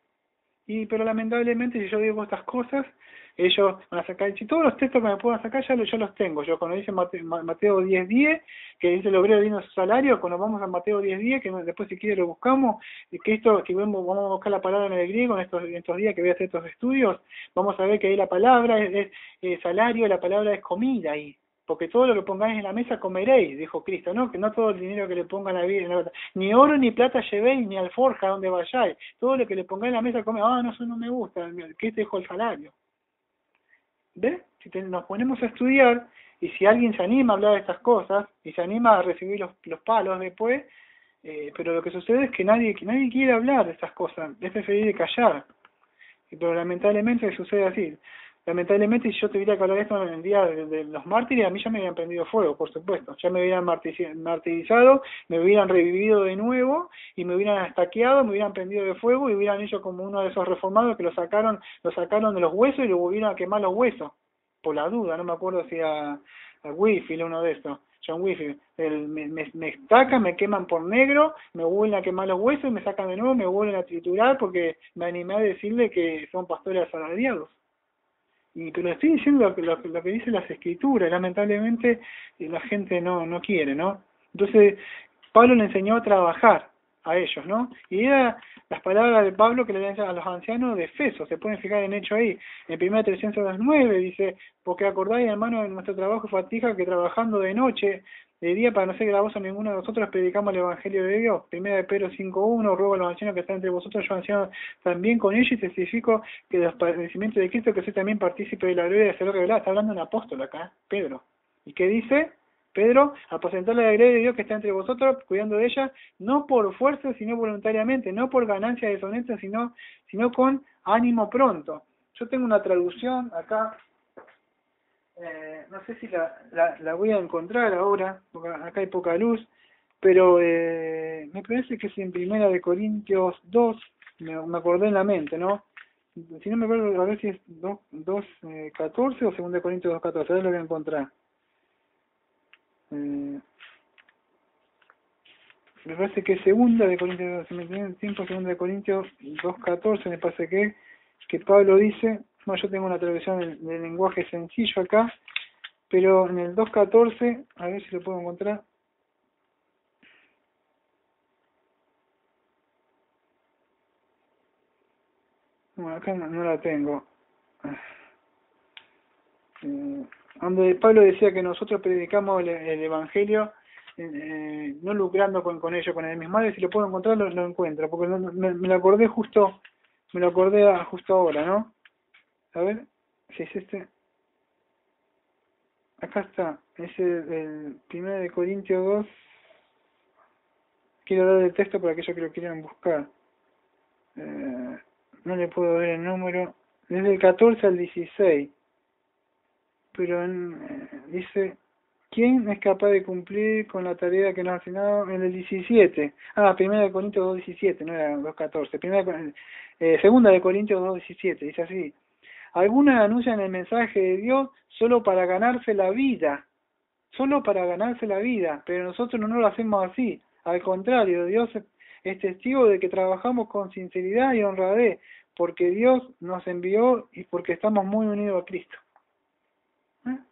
Pero lamentablemente, si yo digo estas cosas, ellos van a sacar, si todos los textos que me puedan sacar ya los tengo. Yo cuando dice Mateo 10:10, que dice el obrero digno de su salario, cuando vamos a Mateo 10:10, que después si quiere lo buscamos, que vamos a buscar la palabra en el griego en estos días que voy a hacer estos estudios, vamos a ver que ahí la palabra es salario, la palabra es comida ahí. Porque todo lo que pongáis en la mesa comeréis, dijo Cristo, ¿no? Que no todo el dinero que le pongan a la vida, ni oro ni plata llevéis, ni alforja donde vayáis. Todo lo que le pongáis en la mesa coméis. No, eso no me gusta. Cristo dijo el salario. ¿Ves? Si nos ponemos a estudiar, y si alguien se anima a hablar de estas cosas, y se anima a recibir los palos después, pero lo que sucede es que nadie quiere hablar de estas cosas, es preferible callar. Pero lamentablemente sucede así. Lamentablemente, si yo tuviera que hablar de esto en el día de los mártires, a mí ya me hubieran prendido fuego, por supuesto. Ya me hubieran martirizado, me hubieran revivido de nuevo, y me hubieran estaqueado, me hubieran prendido de fuego, y hubieran hecho como uno de esos reformados que lo sacaron de los huesos y lo volvieron a quemar los huesos. Por la duda, no me acuerdo si a Whitfield, uno de estos, John Whitfield. Me estacan, me queman por negro, me vuelven a quemar los huesos, me sacan de nuevo, me vuelven a triturar porque me animé a decirle que son pastores asalariados. Pero estoy diciendo lo que dicen las escrituras, lamentablemente la gente no quiere, ¿no? Entonces, Pablo le enseñó a trabajar, a ellos, ¿no? Y era las palabras de Pablo que le habían a los ancianos de Efeso, se pueden fijar en hecho ahí, en 1 Tesalonicenses 2:9 dice, porque acordáis, hermano, en nuestro trabajo y fatiga que trabajando de noche, de día para no ser gravoso a ninguno de nosotros predicamos el Evangelio de Dios. 1 Pedro 5:1, ruego a los ancianos que están entre vosotros, yo anciano también con ellos y testifico que de los padecimientos de Cristo, que soy también partícipe de la gloria de ser revelada. Está hablando un apóstol acá, Pedro. ¿Y qué dice? Pedro, aposentar la gloria de Dios que está entre vosotros, cuidando de ella, no por fuerza, sino voluntariamente, no por ganancia deshonesta, sino con ánimo pronto. Yo tengo una traducción acá, no sé si la voy a encontrar ahora, porque acá hay poca luz, pero me parece que es en 1 Corintios 2, me acordé en la mente, ¿no? Si no me acuerdo, a ver si es 2:14 o 2 Corintios 2:14, a ver lo voy a encontrar. Me parece que es 2 Corintios, si me tienen tiempo, 2 Corintios 2:14, me parece que Pablo dice, no, yo tengo una traducción de lenguaje sencillo acá, pero en el 2:14, a ver si lo puedo encontrar. Bueno, acá no la tengo. Donde Pablo decía que nosotros predicamos el Evangelio no lucrando con ello, con el mismo. Si lo puedo encontrar, lo encuentro, porque me lo acordé justo ahora, ¿no? A ver, si es este. Acá está, es el 1 Corintios 2. Quiero dar el texto para aquellos que lo quieran buscar. No le puedo ver el número. Desde el 14 al 16. Pero dice, ¿quién es capaz de cumplir con la tarea que nos ha asignado en el 17? 1 Corintios 2:17, no era 2:14. Segunda de Corintios 2:17, dice así. Algunos anuncian el mensaje de Dios solo para ganarse la vida, pero nosotros no lo hacemos así. Al contrario, Dios es testigo de que trabajamos con sinceridad y honradez, porque Dios nos envió y porque estamos muy unidos a Cristo.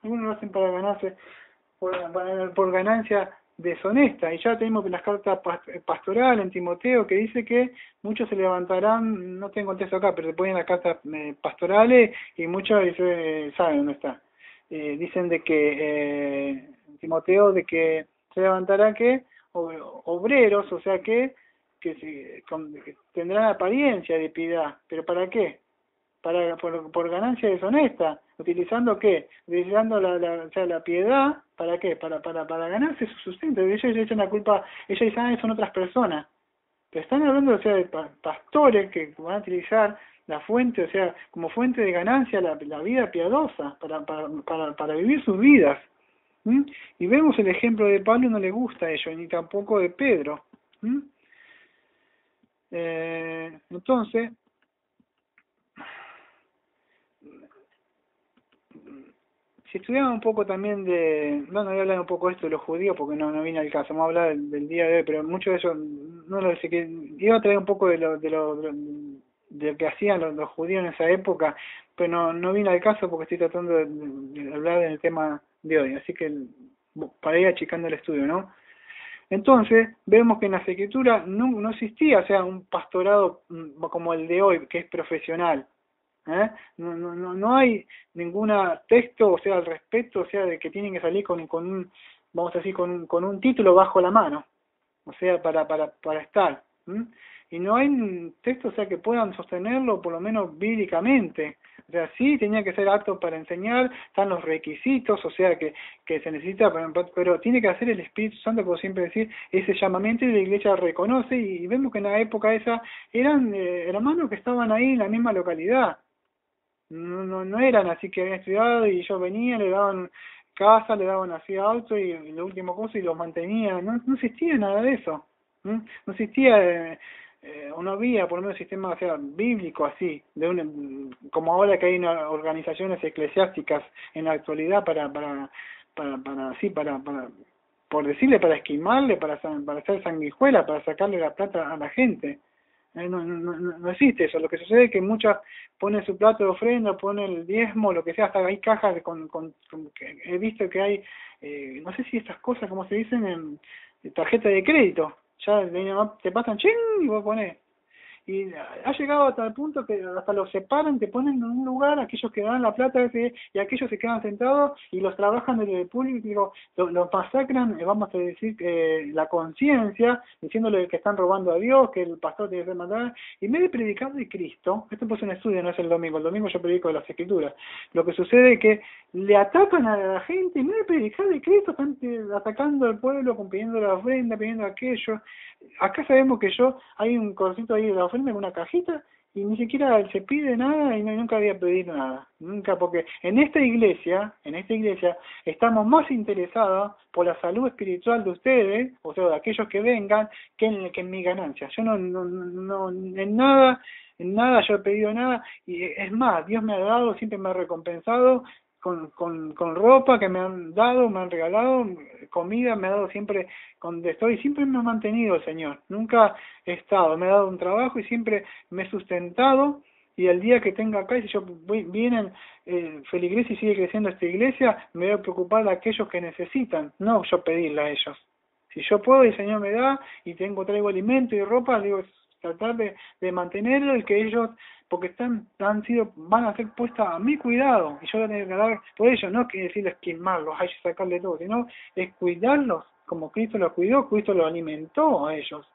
Algunos lo hacen para ganarse, por ganancia deshonesta, y ya tenemos las cartas pastorales en Timoteo que dice que muchos se levantarán, no tengo el texto acá, pero se ponen las cartas pastorales y muchos saben dónde está. Dicen de que Timoteo de que se levantará que obreros, o sea que que tendrán apariencia de piedad, pero ¿para qué? Por ganancia deshonesta, utilizando qué, utilizando la piedad, ¿para qué? Para ganarse su sustento. Ellos echan la culpa, ellos dicen, son otras personas, pero están hablando, o sea, de pastores que van a utilizar la fuente, o sea, como fuente de ganancia la vida piadosa, para vivir sus vidas. Y vemos el ejemplo de Pablo, no le gusta a ellos, ni tampoco de Pedro. Entonces, si estudiamos un poco también voy a hablar un poco de esto de los judíos porque no viene al caso, vamos a hablar del día de hoy, pero mucho de eso, no lo sé, que iba a traer un poco de lo que hacían los judíos en esa época, pero no viene al caso porque estoy tratando de hablar del tema de hoy, así que para ir achicando el estudio, ¿no? Entonces, vemos que en las escrituras no existía, o sea, un pastorado como el de hoy, que es profesional. No hay ninguna texto, o sea, al respecto, o sea, de que tienen que salir con un, vamos a decir, con un título bajo la mano, o sea, para estar. Y no hay un texto, o sea, que puedan sostenerlo, por lo menos bíblicamente. O sea, sí tenía que ser apto para enseñar, están los requisitos, o sea, que se necesita, pero tiene que hacer el Espíritu Santo, como siempre decir, ese llamamiento, y la iglesia reconoce, y vemos que en la época esa eran hermanos que estaban ahí en la misma localidad. No eran así que habían estudiado y ellos venían, le daban casa, le daban así auto y lo último cosa y los mantenían. No existía nada de eso. No existía, o no había por lo menos sistema, o sea, bíblico así, como ahora que hay organizaciones eclesiásticas en la actualidad por decirle, para esquimarle, para hacer sanguijuela, para sacarle la plata a la gente. No existe eso. Lo que sucede es que muchas ponen su plato de ofrenda, ponen el diezmo, lo que sea, hasta hay cajas que he visto que hay, no sé si estas cosas, como se dicen, en tarjeta de crédito. Ya te pasan ching y vos ponés. Y ha llegado hasta el punto que hasta los separan, te ponen en un lugar, aquellos que dan la plata y aquellos se quedan sentados y los trabajan desde el público, los masacran, vamos a decir, la conciencia, diciéndole que están robando a Dios, que el pastor tiene que ser mandado. Y en vez de predicar de Cristo, esto pues es un estudio, no es el domingo yo predico de las Escrituras, lo que sucede es que le atacan a la gente, y en vez de predicar de Cristo, están atacando al pueblo, pidiendo la ofrenda, pidiendo aquello. Acá sabemos que hay un cosito ahí de la ofrenda en una cajita y ni siquiera se pide nada y nunca había pedido nada, nunca, porque en esta iglesia estamos más interesados por la salud espiritual de ustedes, o sea, de aquellos que vengan, que en mi ganancia. Yo no en nada yo he pedido nada, y es más, Dios me ha dado, siempre me ha recompensado con ropa que me han dado, me han regalado, comida me ha dado siempre, donde estoy, siempre me ha mantenido el Señor, nunca he estado, me ha dado un trabajo y siempre me he sustentado, y el día que tenga acá, y si yo vienen, feligreses y sigue creciendo esta iglesia, me voy a preocupar de aquellos que necesitan, no yo pedirle a ellos. Si yo puedo y el Señor me da, y traigo alimento y ropa, digo, tratar de mantenerlo y que ellos, porque van a ser puestas a mi cuidado, y yo voy a tener que dar por ellos, no que decirles quemarlos, hay que sacarle todo, sino es cuidarlos como Cristo los cuidó, Cristo los alimentó a ellos.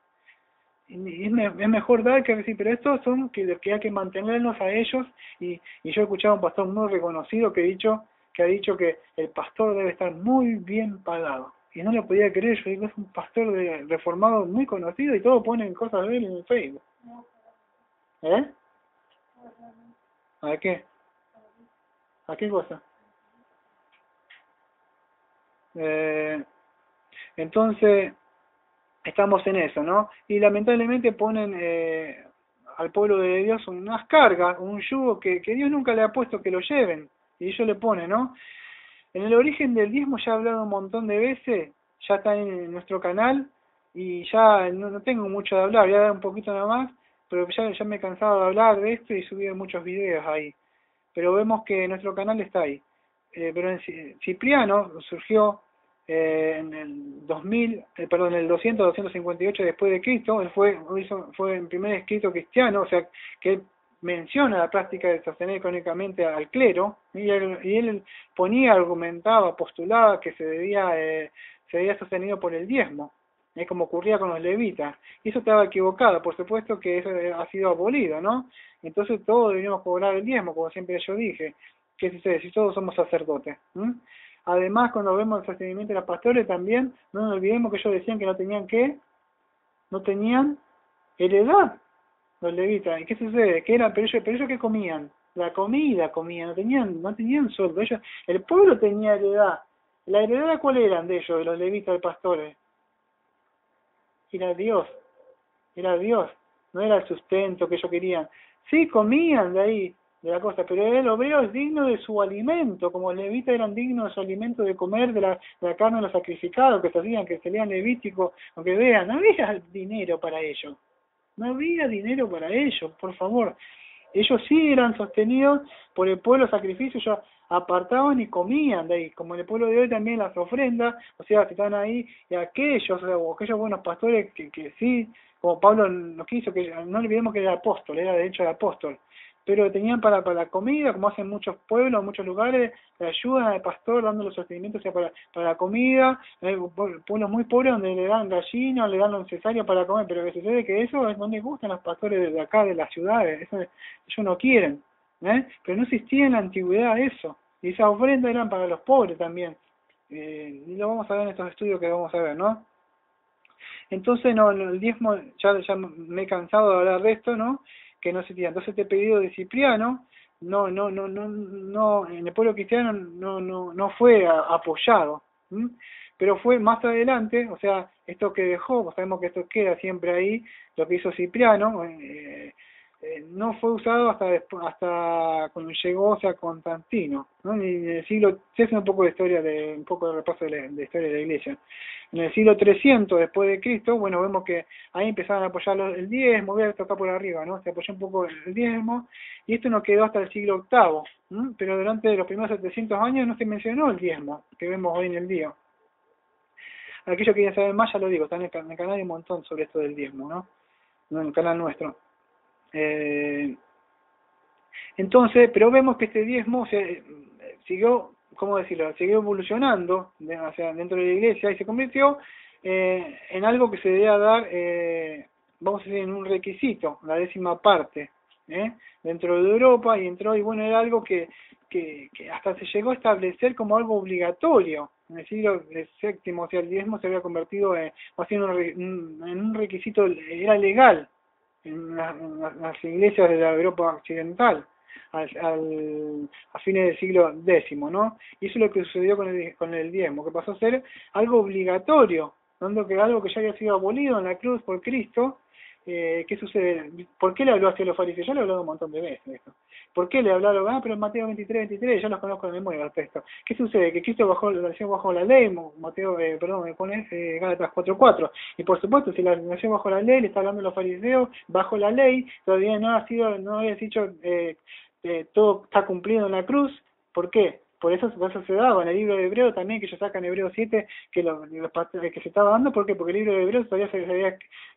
Y es mejor dar que decir, pero estos son que hay que mantenerlos a ellos, y yo he escuchado a un pastor muy reconocido que ha dicho que el pastor debe estar muy bien pagado. Y no lo podía creer, yo digo, es un pastor reformado muy conocido y todos ponen cosas de él en el Facebook. ¿Eh? ¿A qué? ¿A qué cosa? Entonces, estamos en eso, ¿no? Y lamentablemente ponen al pueblo de Dios unas cargas, un yugo que Dios nunca le ha puesto que lo lleven. Y ellos le ponen, ¿no? En el origen del diezmo ya he hablado un montón de veces, ya está en nuestro canal, y ya no tengo mucho de hablar, voy a dar un poquito nada más, pero ya me he cansado de hablar de esto y subí muchos videos ahí. Pero vemos que nuestro canal está ahí. Pero en Cipriano surgió en el 2000, en el 258 después de Cristo. Él fue el primer escrito cristiano, o sea, que él menciona la práctica de sostener económicamente al clero, y él ponía, argumentaba, postulaba que se debía sostenido por el diezmo, como ocurría con los levitas, y eso estaba equivocado, por supuesto que eso ha sido abolido, ¿no? Entonces todos debíamos cobrar el diezmo, como siempre yo dije. ¿Qué sucede? Si todos somos sacerdotes. Además, cuando vemos el sostenimiento de los pastores también, no nos olvidemos que ellos decían que no tenían heredad los levitas. ¿Y qué sucede? Pero ellos ¿qué comían? La comida comían, no tenían sueldo. El pueblo tenía heredad. ¿La heredad cuál eran de ellos, de los levitas, de pastores? Era Dios, no era el sustento que ellos querían. Sí, comían de ahí, de la cosa, pero el obrero es digno de su alimento, como los levitas eran dignos de su alimento, de comer de la carne de los sacrificados que se hacían, que se leían levítico, aunque vean, no había dinero para ellos, por favor. Ellos sí eran sostenidos por el pueblo sacrificio, ellos apartaban y comían de ahí, como en el pueblo de hoy también las ofrendas, o sea, que están ahí, y aquellos buenos pastores que sí, como Pablo nos quiso, que no olvidemos que era apóstol, era de hecho el apóstol, pero tenían para la comida, como hacen muchos pueblos, muchos lugares, le ayudan al pastor dándole sostenimiento, o sea, para la comida. Hay pueblos muy pobres donde le dan gallinas, le dan lo necesario para comer, pero lo que sucede es que eso es donde gustan los pastores de acá, de las ciudades, eso ellos no quieren, pero no existía en la antigüedad eso, y esas ofrendas eran para los pobres también, y lo vamos a ver en estos estudios que vamos a ver, ¿no? Entonces, no, el diezmo, ya me he cansado de hablar de esto, ¿no? Que no se tira. Entonces este pedido de Cipriano no, en el pueblo cristiano no fue apoyado, pero fue más adelante, o sea, esto que dejó, sabemos que esto queda siempre ahí, lo que hizo Cipriano, no fue usado hasta cuando llegó, o sea, Constantino, ¿no? Y en el siglo, se hace un poco de repaso de historia de la iglesia. En el siglo 300 después de Cristo, bueno, vemos que ahí empezaron a apoyar el diezmo, voy a tocar por arriba, ¿no? Se apoyó un poco el diezmo, y esto no quedó hasta el siglo VIII, pero durante los primeros 700 años no se mencionó el diezmo, que vemos hoy en el día. aquellos que quieren saber más, ya lo digo, está en el canal hay un montón sobre esto del diezmo, ¿no? En el canal nuestro. Entonces, pero vemos que este diezmo siguió, ¿cómo decirlo? Siguió evolucionando, o sea, dentro de la iglesia y se convirtió en algo que se debía dar, vamos a decir, en un requisito, la 10ª parte, dentro de Europa, y entró, y bueno, era algo que hasta se llegó a establecer como algo obligatorio. En el siglo VII, o sea, el diezmo se había convertido en un requisito, era legal en las iglesias de la Europa occidental a fines del siglo X, ¿no? Y eso es lo que sucedió con el diezmo, que pasó a ser algo obligatorio, dando que algo que ya había sido abolido en la cruz por Cristo. ¿Qué sucede? ¿Por qué le habló hacia los fariseos? Ya lo he hablado un montón de veces esto. ¿Por qué le hablaron? Pero en Mateo 23, ya los conozco de memoria el texto. ¿Qué sucede? Que Cristo bajó la nación bajo la ley, me pone Gálatas 4:4. Y por supuesto, si la nación bajo la ley, le está hablando a los fariseos, bajo la ley, todavía no había dicho todo está cumplido en la cruz. ¿Por qué? Por eso se daba en el libro de Hebreo también, que ellos sacan Hebreo 7, que que se estaba dando. ¿Por qué? Porque el libro de Hebreo todavía se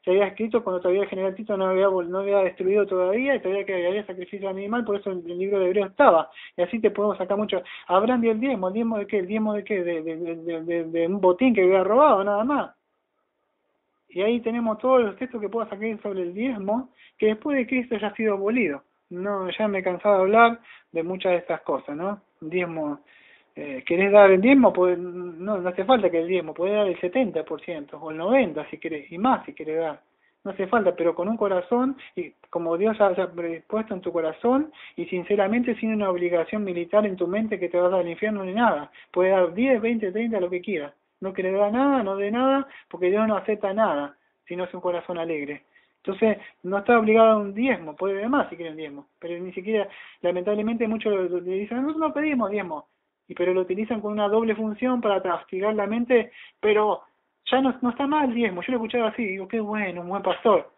había escrito cuando todavía el general Tito no había destruido todavía, y todavía que había sacrificio animal, por eso el libro de Hebreo estaba. Y así te podemos sacar mucho. Abraham dio el diezmo de qué? ¿El diezmo de qué? De un botín que había robado, nada más. Y ahí tenemos todos los textos que puedo sacar sobre el diezmo, que después de Cristo ya ha sido abolido. No, ya me he cansado de hablar de muchas de estas cosas, ¿no? Diezmo, ¿querés dar el diezmo? Pues, no hace falta que el diezmo, podés dar el 70% o el 90% si querés, y más si querés dar. No hace falta, pero con un corazón, y como Dios haya predispuesto en tu corazón, y sinceramente sin una obligación militar en tu mente que te vas al infierno ni nada. Puedes dar 10, 20, 30, lo que quieras. No querés dar nada, no dé nada, porque Dios no acepta nada, si no es un corazón alegre. Entonces, no está obligado a un diezmo, puede dar más si quiere un diezmo, pero ni siquiera, lamentablemente muchos le dicen, nosotros no pedimos diezmo, pero lo utilizan con una doble función para castigar la mente, pero ya no está mal el diezmo. Yo lo he escuchado así, digo, qué bueno, un buen pastor.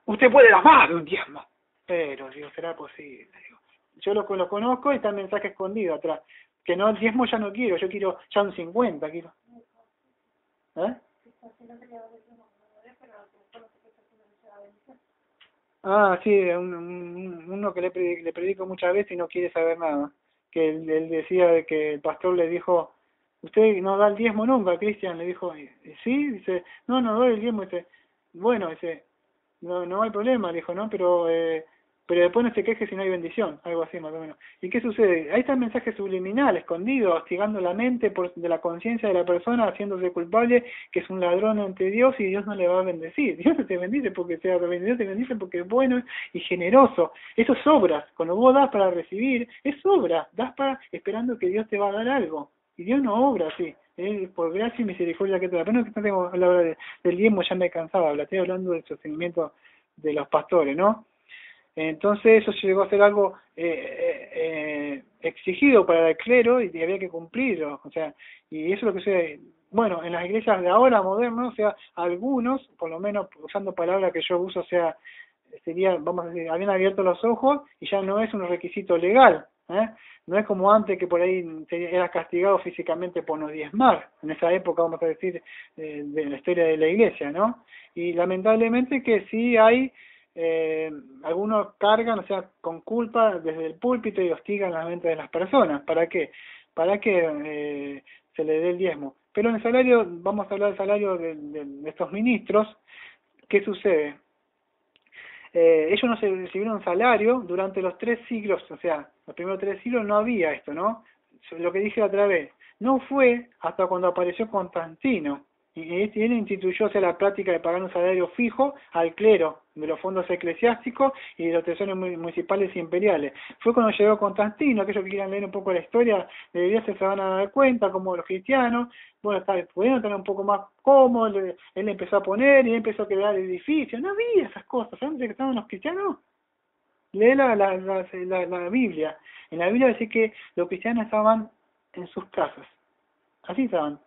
Usted puede dar más de un diezmo, pero digo, será posible. Digo, yo lo conozco y está el mensaje escondido atrás, que no, el diezmo ya no quiero, yo quiero ya un 50, quiero. ¿Eh? Ah, sí, uno que le predico muchas veces y no quiere saber nada. Que él decía de que el pastor le dijo, usted no da el diezmo nunca, Cristian, le dijo, ¿sí? Dice, no doy el diezmo, dice, bueno, dice, no hay problema, le dijo, ¿no? Pero después no se queje si no hay bendición, algo así más o menos. ¿Y qué sucede? Ahí está el mensaje subliminal, escondido, hostigando la mente de la conciencia de la persona, haciéndose culpable, que es un ladrón ante Dios y Dios no le va a bendecir. Dios no te bendice porque sea Dios te bendice porque es bueno y generoso. Eso es obras. Cuando vos das para recibir, es obra. Das para esperando que Dios te va a dar algo. Y Dios no obra así. Por gracia y misericordia que te da. Pero no que no tengo la hora del diezmo, ya me cansaba. Estoy hablando del sostenimiento de los pastores, ¿no? Entonces eso llegó a ser algo exigido para el clero y había que cumplirlo, o sea, y eso es lo que se, bueno, en las iglesias de ahora modernas, o sea, algunos, por lo menos usando palabras que yo uso, o sea, sería, vamos a decir, habían abierto los ojos y ya no es un requisito legal, no es como antes que por ahí era castigado físicamente por no diezmar, en esa época, vamos a decir, de la historia de la iglesia, ¿no? Y lamentablemente que sí hay algunos cargan, o sea, con culpa desde el púlpito y hostigan la mente de las personas. ¿Para qué? Para que se le dé el diezmo. Pero en el salario, vamos a hablar del salario de estos ministros. ¿Qué sucede? Ellos no se recibieron salario durante los 3 siglos, o sea, los primeros 3 siglos no había esto, ¿no? Lo que dije otra vez, no fue hasta cuando apareció Constantino, y él instituyó, o sea, la práctica de pagar un salario fijo al clero de los fondos eclesiásticos y de los tesoros municipales y imperiales. Fue cuando llegó Constantino. Aquellos que quieran leer un poco la historia de la iglesia se van a dar cuenta, como los cristianos, bueno, pudieron tener un poco más cómodo, él empezó a poner y él empezó a crear edificios. No había esas cosas. ¿Saben de qué estaban los cristianos? Lee la Biblia. En la Biblia dice que los cristianos estaban en sus casas. Así estaban.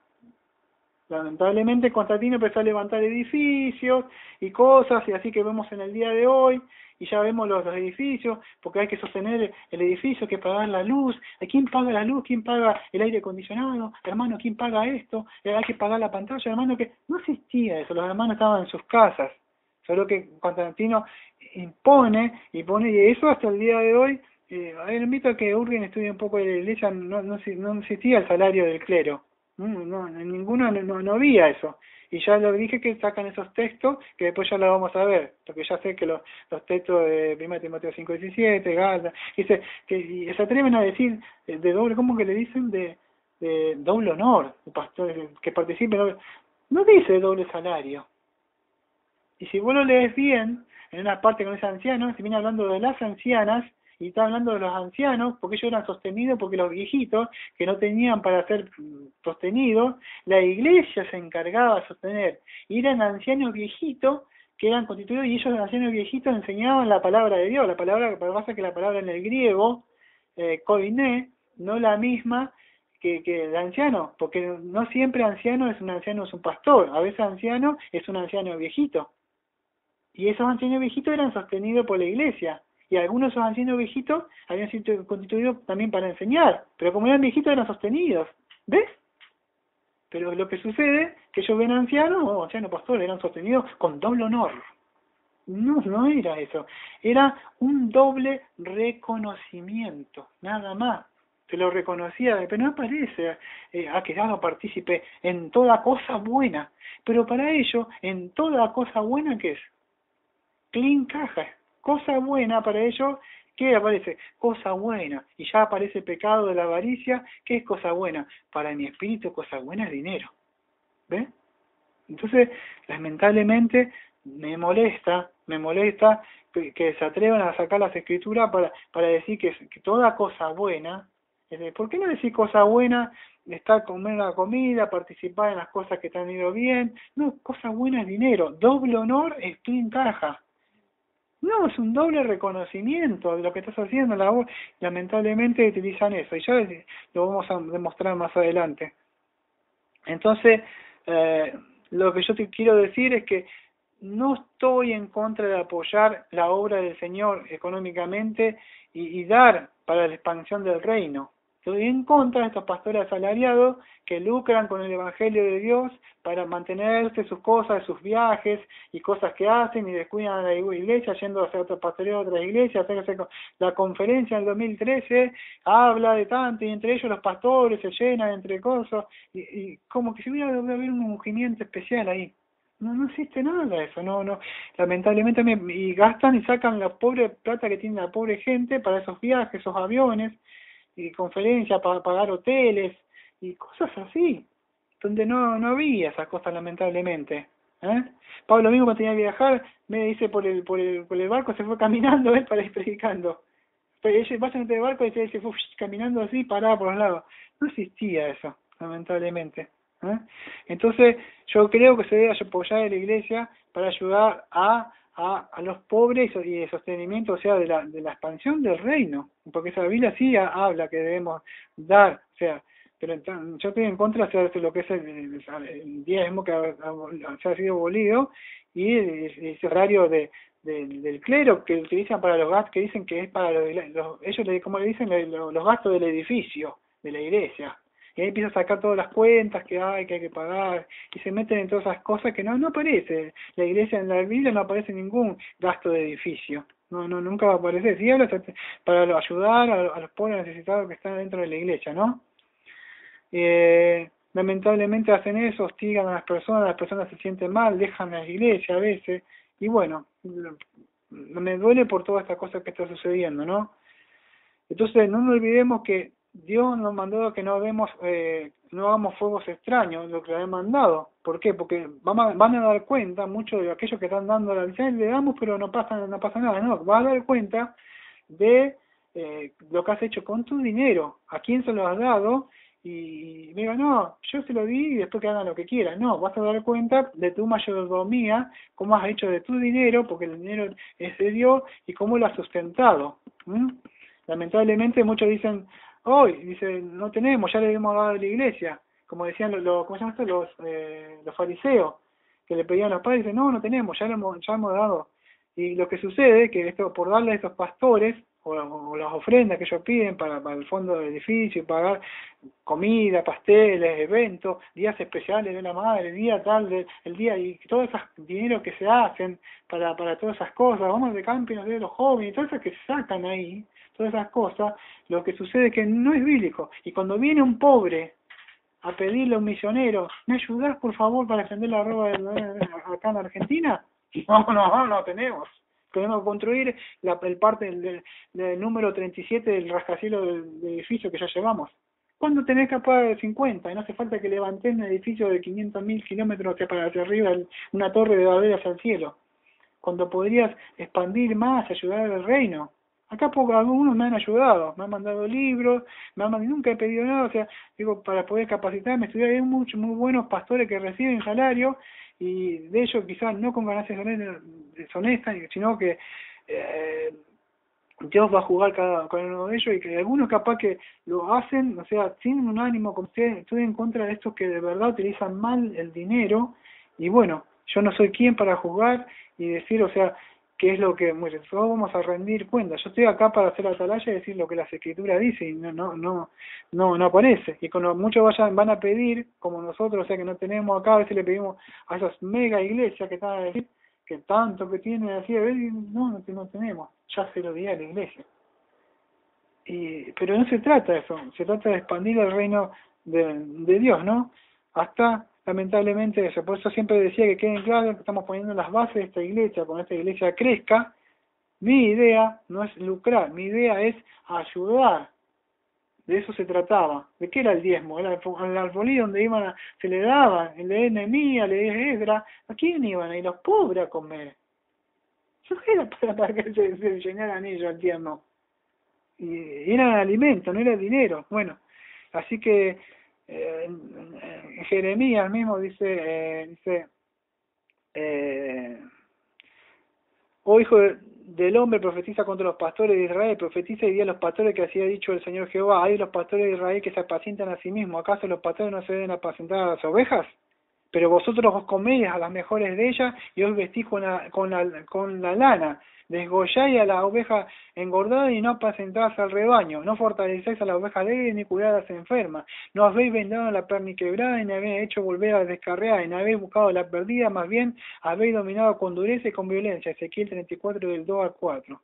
Lamentablemente Constantino empezó a levantar edificios y cosas, y así que vemos en el día de hoy, y ya vemos los edificios, porque hay que sostener el edificio, hay que pagar la luz. ¿Quién paga la luz? ¿Quién paga el aire acondicionado? Hermano, ¿quién paga esto? Hay que pagar la pantalla, hermano, que no existía eso, los hermanos estaban en sus casas. Solo que Constantino y pone, y eso hasta el día de hoy. Invito a que Urgen estudie un poco de la iglesia, no existía el salario del clero. En ninguno no había eso. Y ya lo dije que sacan esos textos, que después ya lo vamos a ver, porque ya sé que los textos de 1 Timoteo 5:17, Gala, dice, y se atreven a decir de doble, ¿cómo que le dicen? De doble honor, de pastores que participen, no dice doble salario. Y si vos lo lees bien, en una parte con ese anciano, se viene hablando de las ancianas, y está hablando de los ancianos, porque ellos eran sostenidos, porque los viejitos, que no tenían para ser sostenidos, la iglesia se encargaba de sostener. Y eran ancianos viejitos, que eran constituidos, y ellos, los ancianos viejitos, enseñaban la palabra de Dios. La palabra, lo que pasa es que la palabra en el griego, koiné, no la misma que el anciano, porque no siempre anciano es un pastor, a veces anciano es un anciano viejito. Y esos ancianos viejitos eran sostenidos por la iglesia. Y algunos de esos ancianos viejitos habían sido constituidos también para enseñar. Pero como eran viejitos, eran sostenidos. ¿Ves? Pero lo que sucede es que ellos ven ancianos, o ancianos pastores, eran sostenidos con doble honor. No era eso. Era un doble reconocimiento, nada más. Se lo reconocía, pero no aparece, ha quedado partícipe en toda cosa buena. Pero para ello, en toda cosa buena, ¿qué es? Clean caja, cosa buena para ellos. ¿Qué aparece? Cosa buena. Y ya aparece el pecado de la avaricia. ¿Qué es cosa buena? Para mi espíritu, cosa buena es dinero. ¿Ves? Entonces, lamentablemente, me molesta que se atrevan a sacar las escrituras para decir que toda cosa buena. ¿Por qué no decir cosa buena? Estar comer la comida, participar en las cosas que te han ido bien. No, cosa buena es dinero. Doble honor es clean caja. No, es un doble reconocimiento de lo que estás haciendo. Lamentablemente utilizan eso, y ya lo vamos a demostrar más adelante. Entonces, lo que yo te quiero decir es que no estoy en contra de apoyar la obra del Señor económicamente y dar para la expansión del reino. Estoy en contra de estos pastores asalariados que lucran con el Evangelio de Dios para mantenerse sus cosas, sus viajes y cosas que hacen, y descuidan a la iglesia yendo a hacer otro pastoreo a otras iglesias. La conferencia del 2013 habla de tanto, y entre ellos los pastores se llenan entre cosas, y como que si hubiera haber un ungimiento especial ahí. No existe nada de eso, no, lamentablemente, y gastan y sacan la pobre plata que tiene la pobre gente para esos viajes, esos aviones, y conferencias para pagar hoteles, y cosas así, donde no había esas cosas, lamentablemente. Pablo mismo, cuando tenía que viajar, me dice por el barco, se fue caminando él para ir predicando. Pero ellos vayan entre el barco y se fue caminando así, parado por los lados. No existía eso, lamentablemente. Entonces, yo creo que se debe apoyar a la iglesia para ayudar a los pobres y el sostenimiento, o sea, de la expansión del reino, porque esa Biblia sí habla que debemos dar, o sea, pero yo estoy en contra de lo que es el diezmo que se ha sido abolido, y ese horario del clero que utilizan para los gastos, que dicen que es para ellos, como le dicen, los gastos del edificio, de la iglesia. Y ahí empieza a sacar todas las cuentas que hay que pagar, y se meten en todas esas cosas que no aparece. La iglesia, en la Biblia no aparece ningún gasto de edificio. Nunca va a aparecer. Sí habla para ayudar a los pobres necesitados que están dentro de la iglesia, ¿no? Lamentablemente hacen eso, hostigan a las personas se sienten mal, dejan las iglesias a veces, y bueno, me duele por toda esta cosa que está sucediendo, ¿no? Entonces no nos olvidemos que Dios nos mandó que no hagamos fuegos extraños, lo que le ha mandado. ¿Por qué? Porque van a dar cuenta, muchos de aquellos que están dando la licencia, le damos pero no pasa nada, no, van a dar cuenta de lo que has hecho con tu dinero, a quién se lo has dado, y me digo, no, yo se lo di y después que hagan lo que quieran. No, vas a dar cuenta de tu mayordomía, cómo has hecho de tu dinero, porque el dinero es de Dios, y cómo lo has sustentado. Lamentablemente muchos dicen, hoy, no tenemos, ya le hemos dado a la iglesia. como decían ¿cómo se llama esto? Los fariseos, que le pedían a los padres, dicen, no tenemos, ya hemos dado. Y lo que sucede es que esto, por darle a estos pastores, o las ofrendas que ellos piden para el fondo del edificio, y pagar comida, pasteles, eventos, días especiales de la madre, día tal, el día, y todo ese dinero que se hacen para todas esas cosas, vamos de camping, de los jóvenes, todo eso que se sacan ahí, todas esas cosas, lo que sucede es que no es bíblico. Y cuando viene un pobre a pedirle a un misionero, ¿me ayudás por favor para defender la ropa acá en Argentina? No tenemos. Tenemos que construir el parte del número 37 del rascacielos del edificio que ya llevamos. ¿Cuándo tenés que pagar 50? Y no hace falta que levantes un edificio de 500.000 kilómetros hacia arriba, una torre de Babel hacia el cielo. Cuando podrías expandir más, ayudar al reino. Acá algunos me han ayudado, me han mandado libros, nunca he pedido nada, o sea, digo, para poder capacitarme, estudiar. Hay muy buenos pastores que reciben salario, y de ellos quizás no con ganancias deshonestas, sino que Dios va a jugar con uno de ellos, y que algunos capaz que lo hacen, o sea, sin un ánimo, como estoy en contra de estos que de verdad utilizan mal el dinero. Y bueno, yo no soy quien para juzgar y decir, o sea, qué es lo que todos vamos a rendir cuenta. Yo estoy acá para hacer atalaya y decir lo que las escrituras dicen, y no aparece. Y cuando muchos van a pedir, como nosotros, o sea, que no tenemos acá, a veces le pedimos a esas mega iglesias que están a decir que tanto que tienen así, a ver, no tenemos, ya se lo di a la iglesia. Pero no se trata de eso, se trata de expandir el reino de Dios, ¿no? Hasta, lamentablemente, eso. Por eso siempre decía que queden claro que estamos poniendo las bases de esta iglesia, cuando esta iglesia crezca. Mi idea no es lucrar, mi idea es ayudar. De eso se trataba. ¿De qué era el diezmo? Era el arbolí donde se le daba, el de Nehemías, el de Esdras. ¿A quién iban a ir? Los pobres a comer. No era para que se llenaran ellos el diezmo. Y era alimento, no era dinero. Bueno, así que Jeremías mismo dice oh hijo del hombre, profetiza contra los pastores de Israel, profetiza y di a los pastores que así ha dicho el Señor Jehová, hay los pastores de Israel que se apacientan a sí mismos, ¿acaso los pastores no se deben apacentar a las ovejas? Pero vosotros os coméis a las mejores de ellas y os vestís con la lana, desgolláis a la oveja engordada y no apacentáis al rebaño, no fortalecéis a la oveja alegre ni cuidadas enfermas, no habéis vendado la perni quebrada y no habéis hecho volver a descarriar, y no habéis buscado la perdida, más bien habéis dominado con dureza y con violencia. Ezequiel 34 del 2 al 4.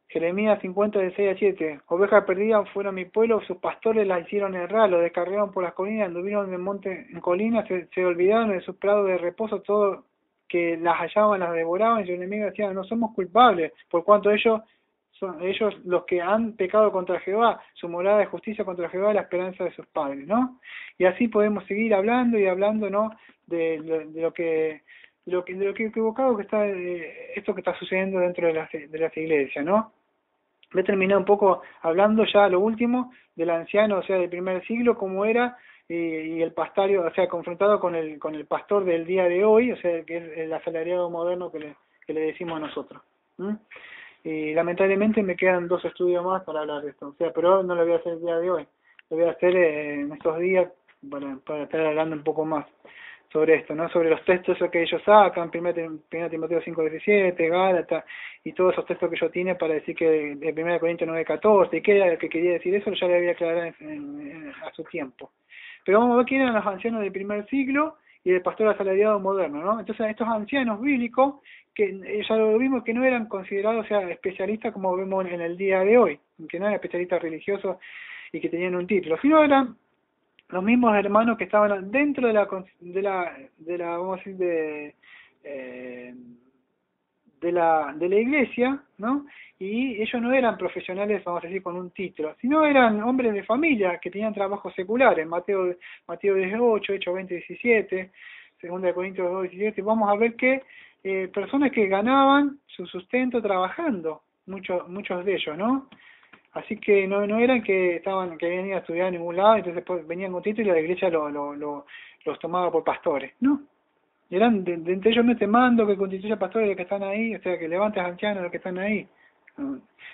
Jeremías 50 de 6 a 7. Ovejas perdidas fueron mi pueblo, sus pastores las hicieron errar, los descargaron por las colinas, anduvieron de monte en colinas, se olvidaron de sus prados de reposo, todo que las hallaban, las devoraban, y sus enemigos decían, no somos culpables, por cuanto ellos son ellos los que han pecado contra Jehová, su morada de justicia contra Jehová, la esperanza de sus padres, ¿no? Y así podemos seguir hablando y hablando, ¿no? De lo que equivocado que está, esto que está sucediendo dentro de las iglesias, ¿no? Voy a terminar un poco hablando ya lo último del anciano, o sea, del primer siglo, cómo era, y el pastario, o sea, confrontado con el pastor del día de hoy, o sea, que es el asalariado moderno que le decimos nosotros. Y lamentablemente me quedan 2 estudios más para hablar de esto, o sea, pero no lo voy a hacer el día de hoy, lo voy a hacer en estos días para estar hablando un poco más sobre esto, ¿no? Sobre los textos que ellos sacan, 1 Timoteo 5:17, Gálatas, y todos esos textos que ellos tienen para decir que de 1 Corintios 9:14, y qué era lo que quería decir eso, ya le voy a aclarar a su tiempo. Pero vamos a ver quién eran los ancianos del primer siglo y del pastor asalariado moderno, ¿no? Entonces estos ancianos bíblicos, que ya lo vimos que no eran considerados, o sea, especialistas como vemos en el día de hoy, que no eran especialistas religiosos y que tenían un título, sino eran los mismos hermanos que estaban dentro de la vamos a decir de la iglesia, ¿no? Y ellos no eran profesionales, vamos a decir, con un título, sino eran hombres de familia que tenían trabajos seculares. Mateo 18, Hechos 20:17, 2 Corintios 2:17, vamos a ver que personas que ganaban su sustento trabajando, muchos de ellos, ¿no? Así que no eran que habían ido a estudiar en ningún lado, entonces después venían con título y la iglesia los tomaba por pastores, ¿no? Eran de entre ellos no te mando que constituya pastores los que están ahí, o sea, que levantes ancianos los que están ahí.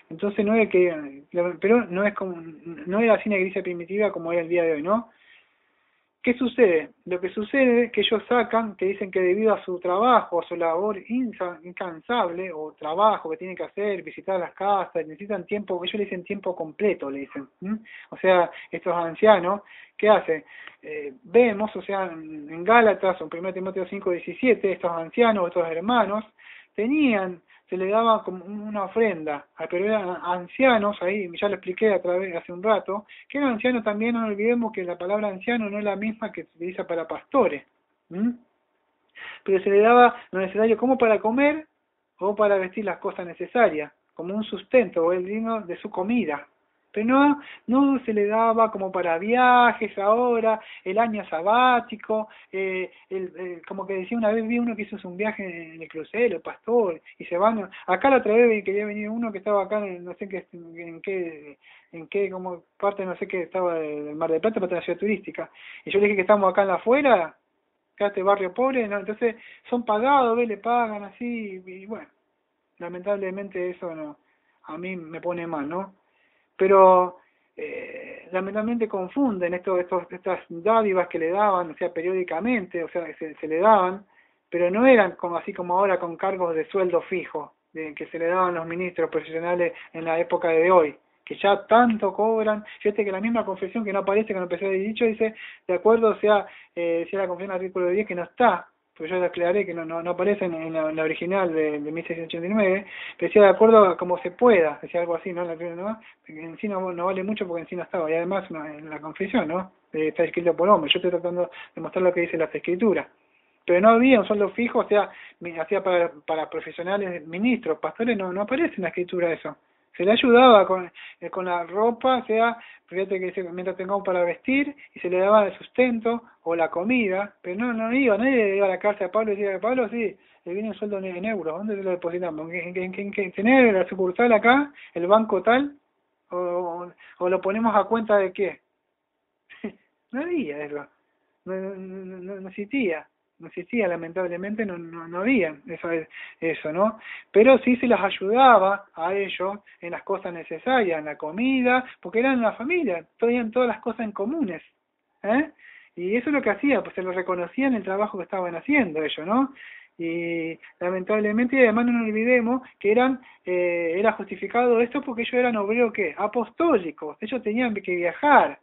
Entonces no es que, pero no es como, no era así en la iglesia primitiva como era el día de hoy, ¿no? ¿Qué sucede? Lo que sucede es que ellos sacan, que dicen que debido a su trabajo, a su labor incansable, o trabajo que tienen que hacer, visitar las casas, necesitan tiempo, ellos le dicen tiempo completo, le dicen. O sea, estos ancianos, ¿qué hacen? Vemos, o sea, en Gálatas, o en 1 Timoteo 5:17, estos ancianos, estos hermanos, tenían, se le daba como una ofrenda, pero eran ancianos, ahí ya lo expliqué a través hace un rato, que eran ancianos también, no olvidemos que la palabra anciano no es la misma que se utiliza para pastores, pero se le daba lo necesario como para comer o para vestir las cosas necesarias, como un sustento o el digno de su comida. Pero no se le daba como para viajes ahora, el año sabático, como que decía una vez, vi uno que hizo un viaje en el crucero, pastor, y se van, acá la otra vez quería venir uno que estaba acá, no sé en qué como parte, no sé qué, estaba del Mar del Plata, para la ciudad turística, y yo le dije que estamos acá en la afuera, acá este barrio pobre, ¿no? Entonces son pagados, ¿ves? Le pagan así, y bueno, lamentablemente eso no, a mí me pone mal, ¿no? Pero lamentablemente confunden estas dádivas que le daban, o sea, periódicamente, o sea, se le daban, pero no eran como así como ahora con cargos de sueldo fijo, que se le daban los ministros profesionales en la época de hoy, que ya tanto cobran. Fíjate que la misma confesión que no aparece cuando empecé el dicho dice, de acuerdo, o sea, decía la confesión del artículo 10 que no está, pues yo le aclaré que no aparece en la original de 1689, pero decía de acuerdo a como se pueda, decía algo así, ¿no? ¿no? En sí no vale mucho porque en sí no estaba, y además en la confesión, ¿no? Está escrito por hombres, yo estoy tratando de mostrar lo que dice las escrituras. Pero no había un sueldo fijo, o sea, hacía para profesionales, ministros, pastores, no aparece en la escritura eso. Se le ayudaba con la ropa, o sea, fíjate que dice, mientras tengamos para vestir, y se le daba el sustento o la comida, pero no iba, nadie le iba a la cárcel a Pablo y decía, Pablo, sí, le viene un sueldo en euros, ¿dónde se lo depositamos? ¿En tener la sucursal acá, el banco tal, o lo ponemos a cuenta de qué? No había eso, no existía. No existía, lamentablemente no había eso, ¿no? Pero sí se las ayudaba a ellos en las cosas necesarias, en la comida, porque eran la familia, tenían todas las cosas en comunes, ¿eh? Y eso es lo que hacía, pues se lo reconocían el trabajo que estaban haciendo ellos, ¿no? Y lamentablemente, y además no nos olvidemos que era justificado esto porque ellos eran obreros, ¿qué? Apostólicos, ellos tenían que viajar,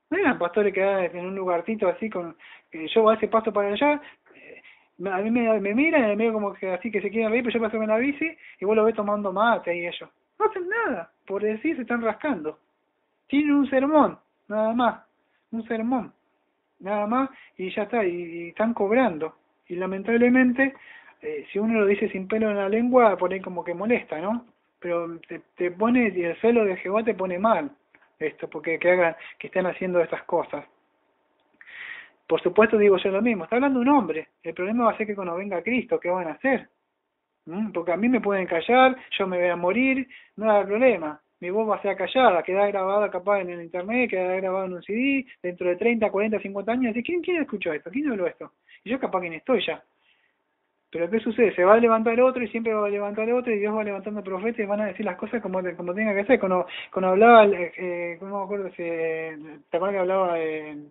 no eran pastores que quedaban en un lugarcito así con que yo a ese paso para allá, a mí me miran y medio como que así que se quieren reír, pero yo paso con la bici y vos lo ves tomando mate y ellos. No hacen nada, por decir se están rascando. Tienen un sermón, nada más, un sermón, nada más y ya está, y están cobrando. Y lamentablemente, si uno lo dice sin pelo en la lengua, por ahí como que molesta, ¿no? Pero te pone, y el celo de Jehová te pone mal esto, porque que estén haciendo estas cosas. Por supuesto digo yo lo mismo, está hablando un hombre, el problema va a ser que cuando venga Cristo, ¿qué van a hacer? Porque a mí me pueden callar, yo me voy a morir, no hay problema, mi voz va a ser callada, queda grabada capaz en el internet, queda grabada en un CD, dentro de 30, 40, 50 años, ¿y quién escuchó esto? ¿Quién habló esto? Y yo capaz que no estoy ya. Pero ¿qué sucede? Se va a levantar otro y siempre va a levantar otro y Dios va levantando profetas y van a decir las cosas como tenga que ser. Cuando hablaba, no me acuerdo si, ¿te acuerdas que hablaba el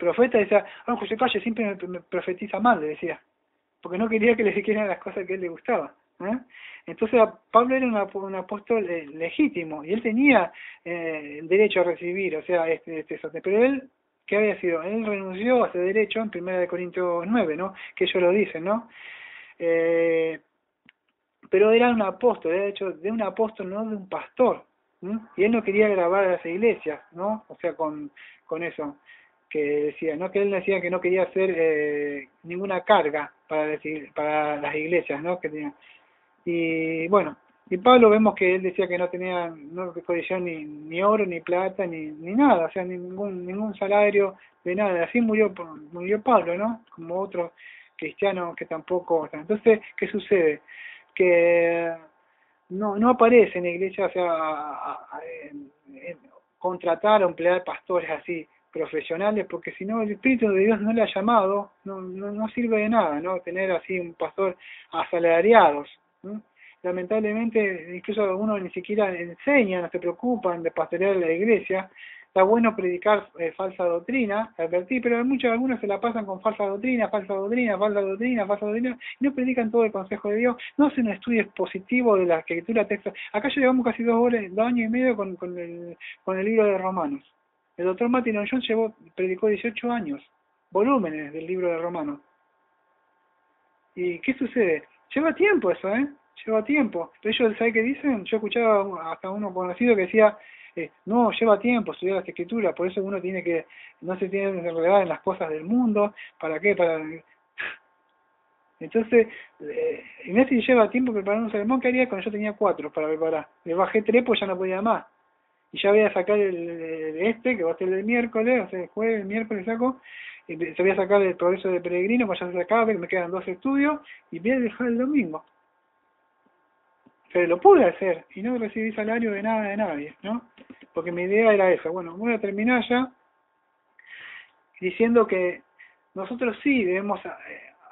profeta? Decía, José Calle siempre me profetiza mal, le decía, porque no quería que le dijeran las cosas que a él le gustaba. Entonces Pablo era un apóstol legítimo y él tenía el derecho a recibir, o sea, pero él, ¿qué había sido? Él renunció a ese derecho en 1 Corintios 9, ¿no? Que ellos lo dicen, ¿no? Pero era un apóstol, era hecho de un apóstol, no de un pastor, y él no quería grabar a las iglesias, ¿no? O sea, con eso, que decía, ¿no? Que él decía que no quería hacer ninguna carga para las iglesias, ¿no? Que tenía. Y bueno, y Pablo vemos que él decía que no tenía, no codiciaba ni oro, ni plata, ni nada, o sea, ningún salario de nada. Así murió Pablo, ¿no? Como otros cristianos que tampoco. Entonces, ¿qué sucede? Que no aparece en la iglesia, o sea, contratar o emplear pastores así profesionales, porque si no el Espíritu de Dios no le ha llamado, no sirve de nada, ¿no? Tener así un pastor asalariados, ¿no? lamentablemente, incluso algunos ni siquiera enseñan, no se preocupan de pastorear la iglesia. Está bueno predicar falsa doctrina, advertir, pero algunos se la pasan con falsa doctrina, falsa doctrina, falsa doctrina, falsa doctrina, y no predican todo el consejo de Dios, no hacen un estudio expositivo de la escritura, texto. Acá ya llevamos casi 2 años y medio con el libro de Romanos. El doctor Martin Jones predicó 18 años, volúmenes del libro de Romanos. ¿Y qué sucede? Lleva tiempo eso, lleva tiempo. Pero ellos, ¿sabe qué dicen? Yo escuchaba hasta uno conocido que decía, no, lleva tiempo estudiar las escrituras, por eso uno no se tiene que enredar en las cosas del mundo. ¿Para qué? Entonces, si lleva tiempo preparar un sermón, ¿qué haría cuando yo tenía 4 para preparar? Le bajé 3 pues ya no podía más. Y ya voy a sacar que va a ser el miércoles, o sea, el jueves, el miércoles saco, y se voy a sacar el progreso de peregrino, pues ya se acaba, me quedan 2 estudios, y voy a dejar el domingo. Pero lo pude hacer, y no recibí salario de nada de nadie, ¿no? Porque mi idea era esa. Bueno, voy a terminar ya diciendo que nosotros sí debemos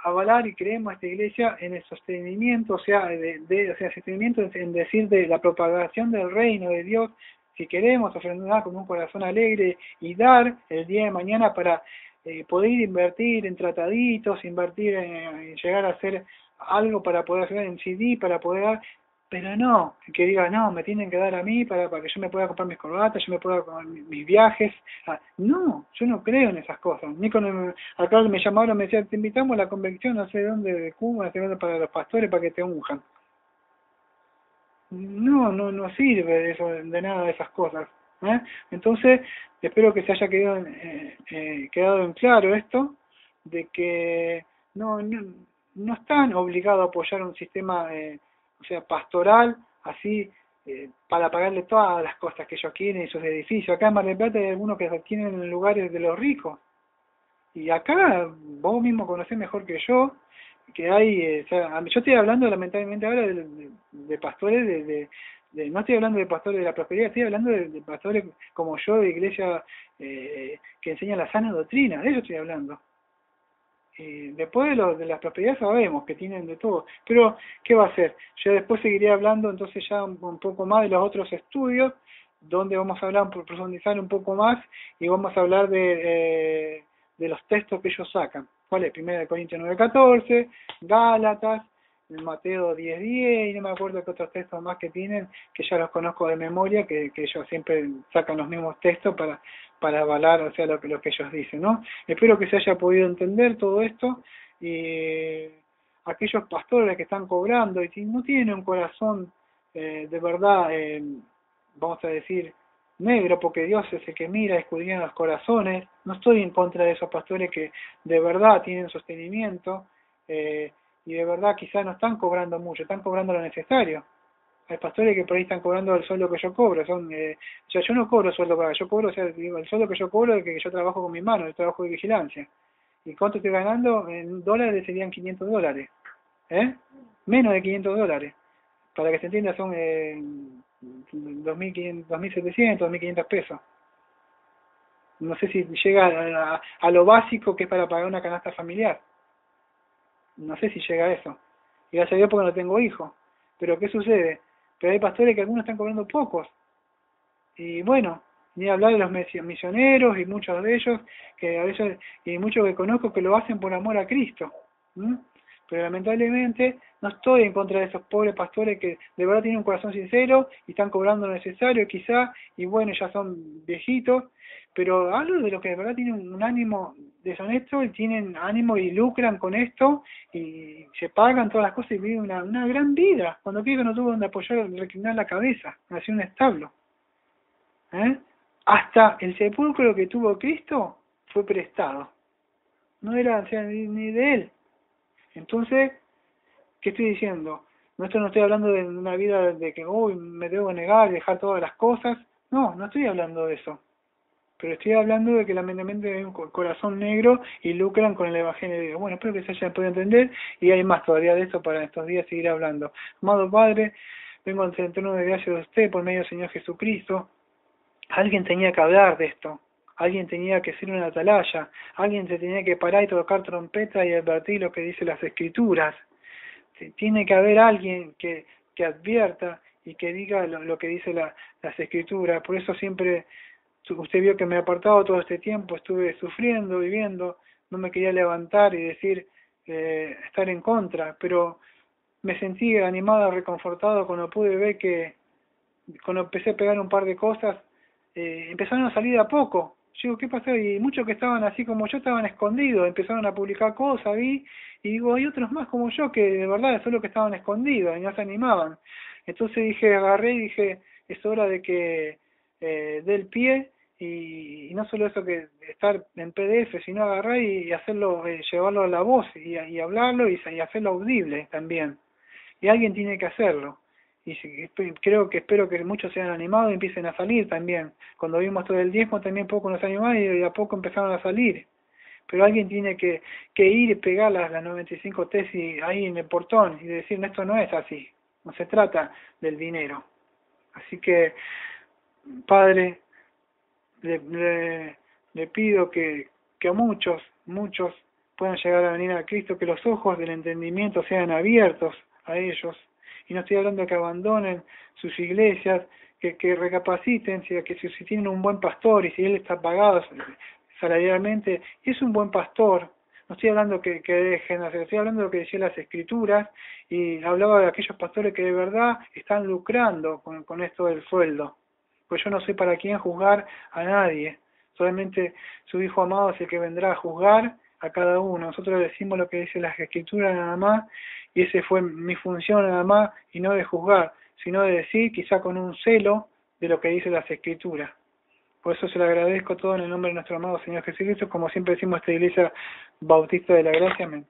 avalar y creemos esta iglesia en el sostenimiento, o sea, sostenimiento en decir de la propagación del reino de Dios. Si queremos ofrendar con un corazón alegre y dar el día de mañana para poder invertir en trataditos, invertir en llegar a hacer algo para poder hacer en CD, para poder dar, pero no, que diga, no, me tienen que dar a mí para que yo me pueda comprar mis corbatas, yo me pueda comprar mis viajes. No, yo no creo en esas cosas. Ni acá me llamaron, me decían, te invitamos a la convención, no sé dónde, de Cuba, no sé dónde, para los pastores, para que te unjan. No sirve eso, de nada de esas cosas. Entonces, espero que se haya quedado en claro esto, de que no están obligados a apoyar un sistema pastoral, así, para pagarle todas las cosas que ellos quieren y sus edificios. Acá en Mar del Plata hay algunos que tienen lugares de los ricos. Y acá, vos mismo conocés mejor que yo, que hay, yo estoy hablando lamentablemente ahora de pastores, no estoy hablando de pastores de la prosperidad, estoy hablando de pastores como yo, de iglesia que enseñan la sana doctrina, de eso estoy hablando. Después de las prosperidades sabemos que tienen de todo, pero ¿qué va a hacer? Yo después seguiré hablando entonces ya un poco más de los otros estudios, donde vamos a hablar, profundizar un poco más, y vamos a hablar de los textos que ellos sacan. ¿Cuál es? 1 Corintios 9:14, Gálatas, Mateo 10:10, y no me acuerdo qué otros textos más que tienen, que ya los conozco de memoria, que ellos siempre sacan los mismos textos para avalar, o sea, lo que ellos dicen, ¿no? Espero que se haya podido entender todo esto, y aquellos pastores que están cobrando y no tienen un corazón de verdad, vamos a decir, negro, porque Dios es el que mira, escudriña los corazones. No estoy en contra de esos pastores que de verdad tienen sostenimiento, y de verdad quizás no están cobrando mucho, están cobrando lo necesario. Hay pastores que por ahí están cobrando el sueldo que yo cobro, yo no cobro sueldo para, yo cobro, el sueldo que yo cobro es que yo trabajo con mi mano, el trabajo de vigilancia. ¿Y cuánto estoy ganando? En dólares serían $500, menos de $500. Para que se entienda, son 2.500, 2.700, 2.500 pesos. No sé si llega a lo básico que es para pagar una canasta familiar. No sé si llega a eso. Y gracias a Dios porque no tengo hijos. Pero ¿qué sucede? Pero hay pastores que algunos están cobrando pocos. Y bueno, ni hablar de los misioneros y muchos de ellos, que a veces, y muchos que conozco que lo hacen por amor a Cristo. Pero lamentablemente no estoy en contra de esos pobres pastores que de verdad tienen un corazón sincero y están cobrando lo necesario quizá, y bueno, ya son viejitos, pero hablo de los que de verdad tienen un ánimo deshonesto y tienen ánimo y lucran con esto y se pagan todas las cosas y viven una gran vida. Cuando Cristo no tuvo donde apoyar, reclinar la cabeza, hacia un establo. Hasta el sepulcro que tuvo Cristo fue prestado. No era, ni de él. Entonces, ¿qué estoy diciendo? No estoy hablando de una vida de que me debo negar y dejar todas las cosas. No estoy hablando de eso. Pero estoy hablando de que lamentablemente hay un corazón negro y lucran con el Evangelio de Dios. Bueno, espero que se haya podido entender, y hay más todavía de eso para estos días seguir hablando. Amado Padre, vengo ante el trono de gracia de usted por medio del Señor Jesucristo. Alguien tenía que hablar de esto. Alguien tenía que ser una atalaya, alguien se tenía que parar y tocar trompeta y advertir lo que dice las Escrituras. Tiene que haber alguien que que advierta y que diga lo que dice las Escrituras. Por eso siempre, usted vio que me he apartado todo este tiempo, estuve sufriendo, viviendo, no me quería levantar y decir, estar en contra, pero me sentí animado, reconfortado cuando pude ver que, cuando empecé a pegar un par de cosas, empezaron a salir de a poco. Yo digo, ¿qué pasó? Y muchos que estaban así como yo estaban escondidos, empezaron a publicar cosas, vi, y digo, hay otros más como yo que de verdad solo que estaban escondidos y no se animaban. Entonces dije, agarré y dije, es hora de que dé el pie, y no solo eso que estar en PDF, sino agarrar y hacerlo, llevarlo a la voz y hablarlo y hacerlo audible también. Y alguien tiene que hacerlo. Y espero que muchos sean animados y empiecen a salir también. Cuando vimos todo el diezmo también poco nos animaban y de a poco empezaron a salir. Pero alguien tiene que ir y pegar las 95 tesis ahí en el portón y decir, no, esto no es así, no se trata del dinero. Así que, Padre, le pido que a muchos puedan llegar a venir a Cristo, que los ojos del entendimiento sean abiertos a ellos. Y no estoy hablando de que abandonen sus iglesias, que recapaciten, que si tienen un buen pastor y si él está pagado salarialmente, y es un buen pastor, no estoy hablando que dejen hacer, estoy hablando de lo que decían las Escrituras, y hablaba de aquellos pastores que de verdad están lucrando con esto del sueldo. Pues yo no soy para quién juzgar a nadie, solamente su Hijo amado es el que vendrá a juzgar a cada uno. Nosotros decimos lo que dice las Escrituras nada más, y esa fue mi función nada más, y no de juzgar, sino de decir, quizá con un celo, de lo que dice las Escrituras. Por eso se lo agradezco todo en el nombre de nuestro amado Señor Jesucristo, como siempre decimos esta Iglesia Bautista de la Gracia. Amén.